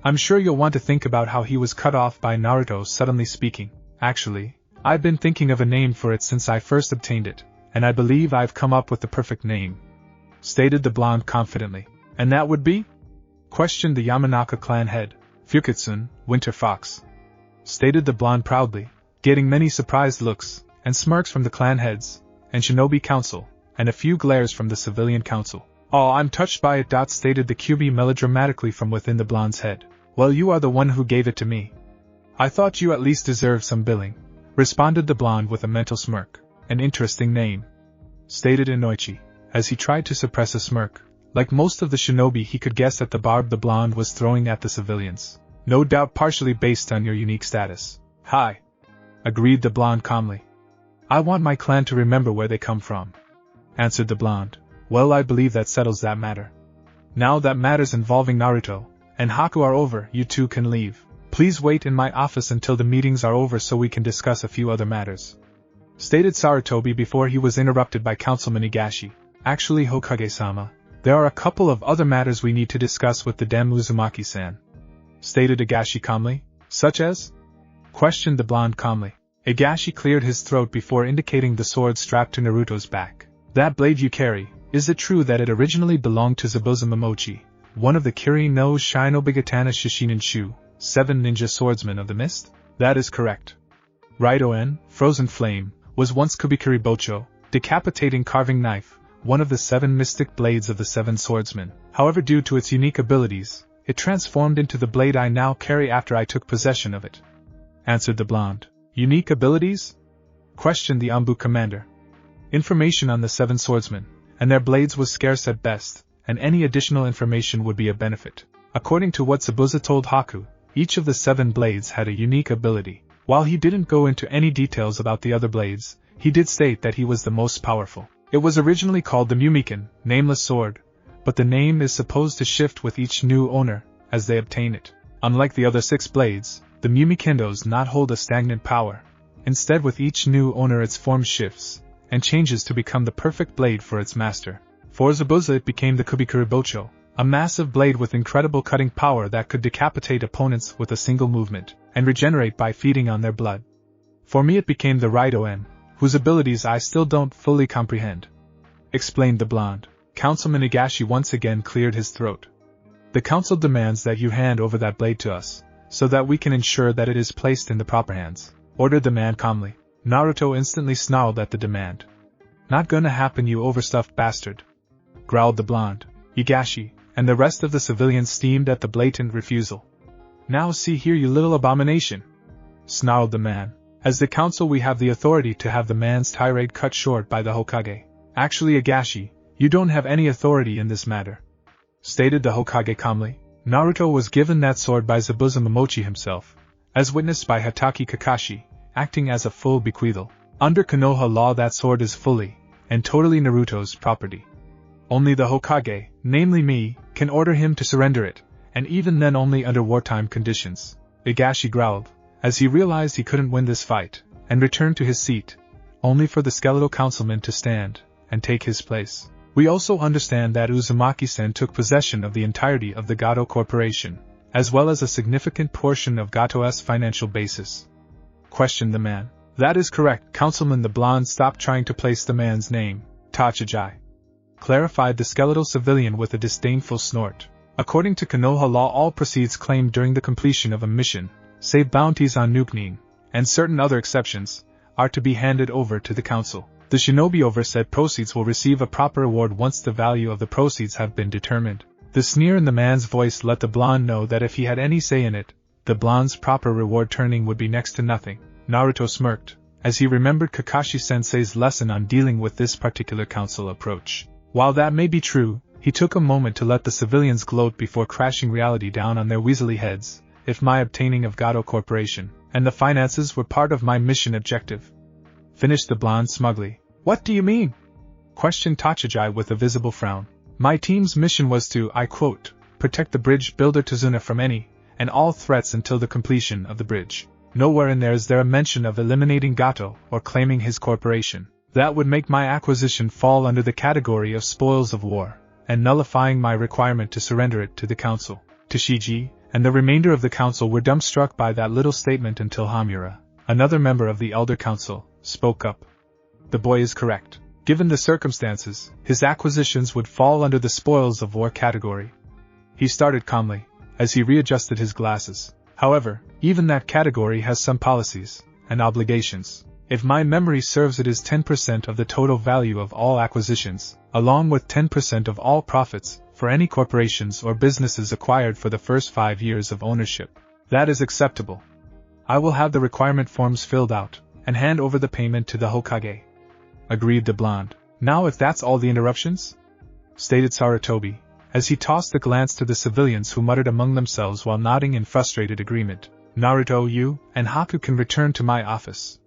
I'm sure you'll want to think about how he was cut off by Naruto suddenly speaking. Actually, I've been thinking of a name for it since I first obtained it, and I believe I've come up with the perfect name," stated the blonde confidently. "And that would be?" questioned the Yamanaka clan head, Fukutsun, Winter Fox. Stated the blonde proudly, getting many surprised looks and smirks from the clan heads and Shinobi Council, and a few glares from the Civilian Council. "Oh, I'm touched by it," stated the Kyuubi melodramatically from within the blonde's head. "Well, you are the one who gave it to me. I thought you at least deserved some billing," responded the blonde with a mental smirk. "An interesting name," stated Inoichi, as he tried to suppress a smirk. Like most of the shinobi, he could guess at the barb the blonde was throwing at the civilians. "No doubt partially based on your unique status." "Hi," agreed the blonde calmly. "I want my clan to remember where they come from," answered the blonde. "Well, I believe that settles that matter. Now that matters involving Naruto and Haku are over, you two can leave. Please wait in my office until the meetings are over so we can discuss a few other matters," stated Sarutobi before he was interrupted by Councilman Higashi. "Actually, Hokage-sama, there are a couple of other matters we need to discuss with the Dem Uzumaki-san," stated Higashi calmly. "Such as?" questioned the blonde calmly. Higashi cleared his throat before indicating the sword strapped to Naruto's back. "That blade you carry, is it true that it originally belonged to Zabuza Momochi, one of the Kiri no Shinobigatana Shishinin Shu, 7 ninja swordsmen of the mist?" "That is correct. Raito-en, Frozen Flame, was once Kubikiri Bocho, decapitating carving knife, one of the 7 mystic blades of the 7 swordsmen. However, due to its unique abilities, it transformed into the blade I now carry after I took possession of it," answered the blonde. "Unique abilities?" questioned the Anbu commander. Information on the 7 swordsmen and their blades was scarce at best, and any additional information would be a benefit. According to what Zabuza told Haku, each of the 7 blades had a unique ability. While he didn't go into any details about the other blades, he did state that he was the most powerful. It was originally called the Mumiken, nameless sword, but the name is supposed to shift with each new owner as they obtain it. Unlike the other 6 blades, the Mumikendo does not hold a stagnant power. Instead, with each new owner its form shifts and changes to become the perfect blade for its master. For Zabuza it became the Kubikuri Bocho, a massive blade with incredible cutting power that could decapitate opponents with a single movement, and regenerate by feeding on their blood. For me it became the Raito-en, whose abilities I still don't fully comprehend," explained the blonde. Councilman Higashi once again cleared his throat. "The council demands that you hand over that blade to us, so that we can ensure that it is placed in the proper hands," ordered the man calmly. Naruto instantly snarled at the demand. "Not gonna happen, you overstuffed bastard," growled the blonde. Higashi and the rest of the civilians steamed at the blatant refusal. "Now see here, you little abomination," snarled the man. "As the council we have the authority to have the man's tirade cut short by the Hokage." "Actually, Higashi, you don't have any authority in this matter," stated the Hokage calmly. "Naruto was given that sword by Zabuza Momochi himself, as witnessed by Hatake Kakashi, acting as a full bequeathal. Under Konoha law that sword is fully and totally Naruto's property. Only the Hokage, namely me, can order him to surrender it, and even then only under wartime conditions." Higashi growled, as he realized he couldn't win this fight, and returned to his seat, only for the skeletal councilman to stand and take his place. "We also understand that Uzumaki-sen took possession of the entirety of the Gato Corporation, as well as a significant portion of Gato's financial basis," questioned the man. "That is correct, Councilman." The blonde stopped trying to place the man's name. "Tachijai," clarified the skeletal civilian with a disdainful snort. "According to Konoha law, all proceeds claimed during the completion of a mission, save bounties on Nukening, and certain other exceptions, are to be handed over to the council. The shinobi over said proceeds will receive a proper reward once the value of the proceeds have been determined." The sneer in the man's voice let the blonde know that if he had any say in it, the blonde's proper reward turning would be next to nothing. Naruto smirked, as he remembered Kakashi-sensei's lesson on dealing with this particular council approach. While that may be true, he took a moment to let the civilians gloat before crashing reality down on their weaselly heads. If my obtaining of Gato Corporation and the finances were part of my mission objective, finished the blonde smugly. "What do you mean?" questioned Tachijai with a visible frown. "My team's mission was to, I quote, protect the bridge builder Tazuna from any and all threats until the completion of the bridge. Nowhere in there is there a mention of eliminating Gato or claiming his corporation. That would make my acquisition fall under the category of spoils of war, and nullifying my requirement to surrender it to the council." Tashiji and the remainder of the council were dumbstruck by that little statement until Hamura, Another member of the Elder Council spoke up. The boy is correct. Given the circumstances, his acquisitions would fall under the spoils of war category. He started calmly, as he readjusted his glasses. However, even that category has some policies and obligations. If my memory serves, it is 10% of the total value of all acquisitions, along with 10% of all profits, for any corporations or businesses acquired for the first 5 years of ownership. That is acceptable. I will have the requirement forms filled out, and hand over the payment to the Hokage. Agreed the blonde. Now if that's all the interruptions? Stated Sarutobi, as he tossed a glance to the civilians who muttered among themselves while nodding in frustrated agreement. Naruto, you and Haku can return to my office.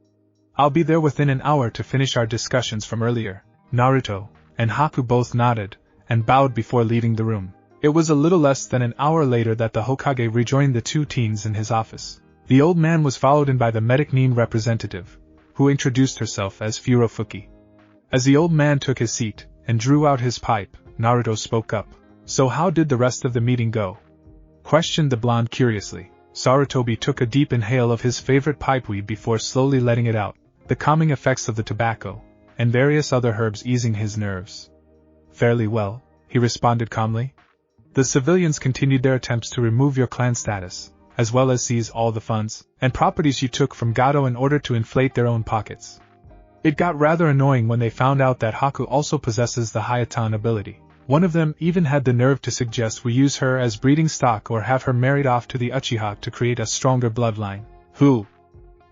I'll be there within an hour to finish our discussions from earlier. Naruto and Haku both nodded and bowed before leaving the room. It was a little less than an hour later that the Hokage rejoined the two teens in his office. The old man was followed in by the medic Nin representative, who introduced herself as Furofuki. As the old man took his seat and drew out his pipe, Naruto spoke up. So how did the rest of the meeting go? Questioned the blonde curiously. Sarutobi took a deep inhale of his favorite pipeweed before slowly letting it out, the calming effects of the tobacco, and various other herbs easing his nerves. Fairly well, he responded calmly. The civilians continued their attempts to remove your clan status, as well as seize all the funds and properties you took from Gato in order to inflate their own pockets. It got rather annoying when they found out that Haku also possesses the Hayatan ability. One of them even had the nerve to suggest we use her as breeding stock or have her married off to the Uchiha to create a stronger bloodline. Who?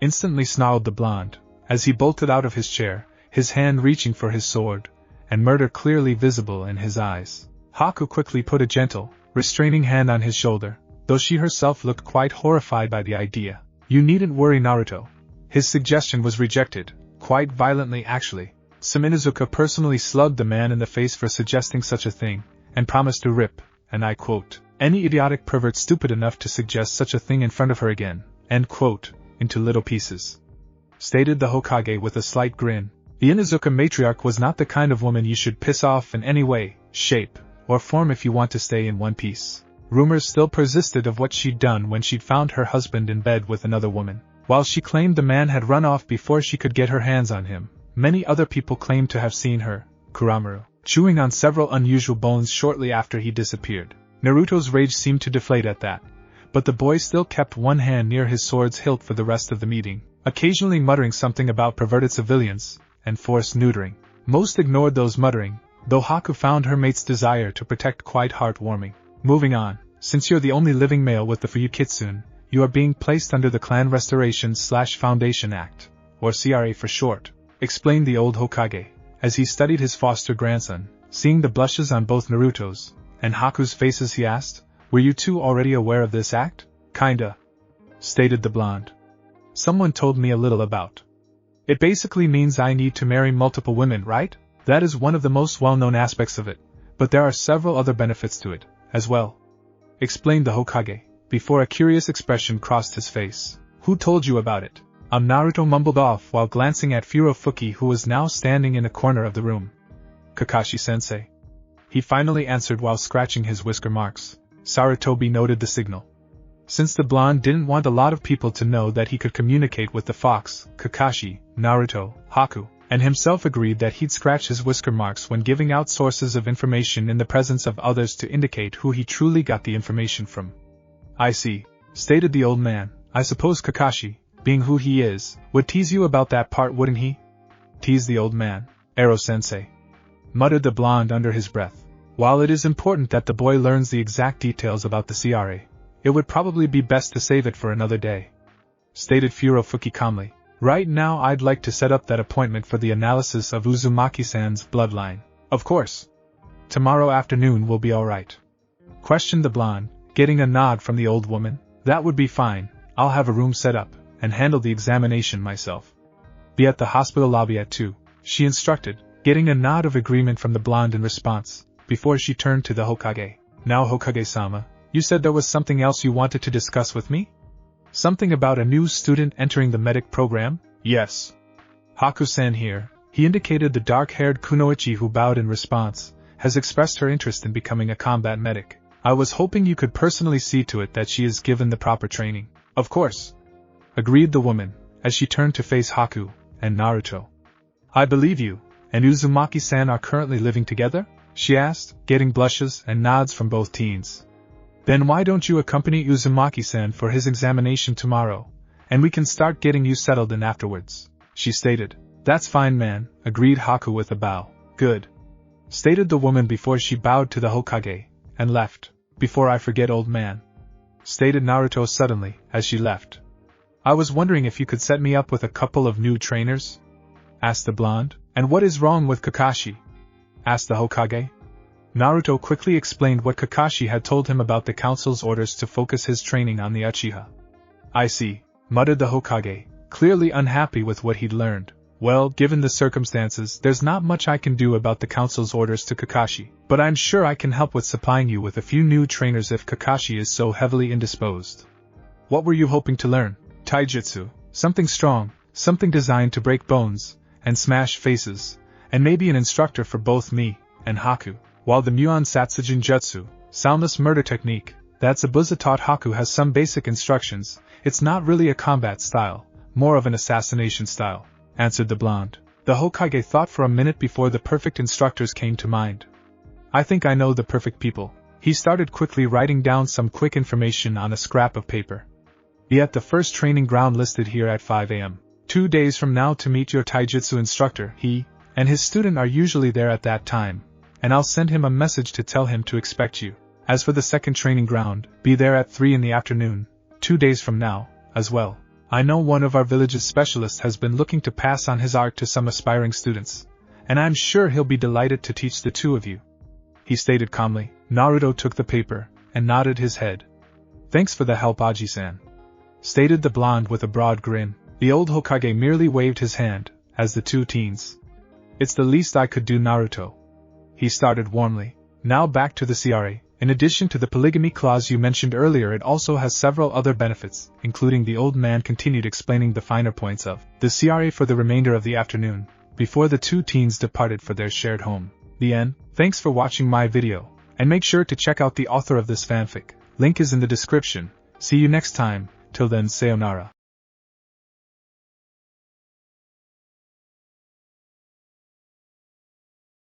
Instantly snarled the blonde, as he bolted out of his chair, his hand reaching for his sword, and murder clearly visible in his eyes. Haku quickly put a gentle, restraining hand on his shoulder, though she herself looked quite horrified by the idea. You needn't worry, Naruto. His suggestion was rejected, quite violently actually. Saminezuka personally slugged the man in the face for suggesting such a thing, and promised to rip, and I quote, any idiotic pervert stupid enough to suggest such a thing in front of her again, end quote, into little pieces. Stated the Hokage with a slight grin. The Inuzuka matriarch was not the kind of woman you should piss off in any way, shape, or form if you want to stay in one piece. Rumors still persisted of what she'd done when she'd found her husband in bed with another woman. While she claimed the man had run off before she could get her hands on him, many other people claimed to have seen her, Kuramaru, chewing on several unusual bones shortly after he disappeared. Naruto's rage seemed to deflate at that, but the boy still kept one hand near his sword's hilt for the rest of the meeting, occasionally muttering something about perverted civilians and forced neutering. Most ignored those muttering, though Haku found her mate's desire to protect quite heartwarming. Moving on, since you're the only living male with the Fuyukitsune, you are being placed under the Clan Restoration/Foundation Act, or CRA for short, explained the old Hokage, as he studied his foster grandson. Seeing the blushes on both Naruto's and Haku's faces, he asked, were you two already aware of this act? Kinda, stated the blonde. Someone told me a little about. It basically means I need to marry multiple women, right? That is one of the most well-known aspects of it, but there are several other benefits to it, as well, explained the Hokage, before a curious expression crossed his face. Who told you about it? Naruto mumbled off while glancing at Furofuki, who was now standing in a corner of the room. Kakashi-sensei. He finally answered while scratching his whisker marks. Sarutobi noted the signal. Since the blonde didn't want a lot of people to know that he could communicate with the fox, Kakashi, Naruto, Haku, and himself agreed that he'd scratch his whisker marks when giving out sources of information in the presence of others to indicate who he truly got the information from. I see, stated the old man. I suppose Kakashi, being who he is, would tease you about that part, wouldn't he? Tease the old man, Ero-sensei, muttered the blonde under his breath. While it is important that the boy learns the exact details about the CRA, it would probably be best to save it for another day, stated Furofuki calmly. Right now I'd like to set up that appointment for the analysis of Uzumaki-san's bloodline. Of course. Tomorrow afternoon will be alright, questioned the blonde, getting a nod from the old woman. That would be fine, I'll have a room set up, and handle the examination myself. Be at the hospital lobby at 2, she instructed, getting a nod of agreement from the blonde in response, before she turned to the Hokage. Now Hokage-sama, you said there was something else you wanted to discuss with me? Something about a new student entering the medic program? Yes. Haku-san here, he indicated the dark-haired kunoichi who bowed in response, has expressed her interest in becoming a combat medic. I was hoping you could personally see to it that she is given the proper training. Of course, agreed the woman, as she turned to face Haku and Naruto. I believe you, and Uzumaki-san are currently living together? She asked, getting blushes and nods from both teens. Then why don't you accompany Uzumaki-san for his examination tomorrow, and we can start getting you settled in afterwards, she stated. That's fine, man, agreed Haku with a bow. Good, stated the woman before she bowed to the Hokage and left. Before I forget, old man, stated Naruto suddenly as she left. I was wondering if you could set me up with a couple of new trainers? Asked the blonde. And what is wrong with Kakashi? Asked the Hokage. Naruto quickly explained what Kakashi had told him about the council's orders to focus his training on the Uchiha. I see, muttered the Hokage, clearly unhappy with what he'd learned. Well, given the circumstances, there's not much I can do about the council's orders to Kakashi, but I'm sure I can help with supplying you with a few new trainers if Kakashi is so heavily indisposed. What were you hoping to learn? Taijutsu, something strong, something designed to break bones and smash faces, and maybe an instructor for both me and Haku. While the Muon Satsujin Jutsu, soundless murder technique, that Zabuza taught Haku has some basic instructions, it's not really a combat style, more of an assassination style, answered the blonde. The Hokage thought for a minute before the perfect instructors came to mind. I think I know the perfect people. He started quickly writing down some quick information on a scrap of paper. Be at the first training ground listed here at 5 a.m. 2 days from now to meet your taijutsu instructor. He and his student are usually there at that time, and I'll send him a message to tell him to expect you. As for the second training ground, be there at 3 in the afternoon, 2 days from now, as well. I know one of our village's specialists has been looking to pass on his art to some aspiring students, and I'm sure he'll be delighted to teach the two of you, he stated calmly. Naruto took the paper and nodded his head. Thanks for the help, Aji-san, stated the blonde with a broad grin. The old Hokage merely waved his hand as the two teens. It's the least I could do, Naruto, he started warmly. Now back to the CRA. In addition to the polygamy clause you mentioned earlier, it also has several other benefits, including the old man continued explaining the finer points of the CRA for the remainder of the afternoon, before the two teens departed for their shared home. The end. Thanks for watching my video, and make sure to check out the author of this fanfic. Link is in the description. See you next time. Till then, sayonara.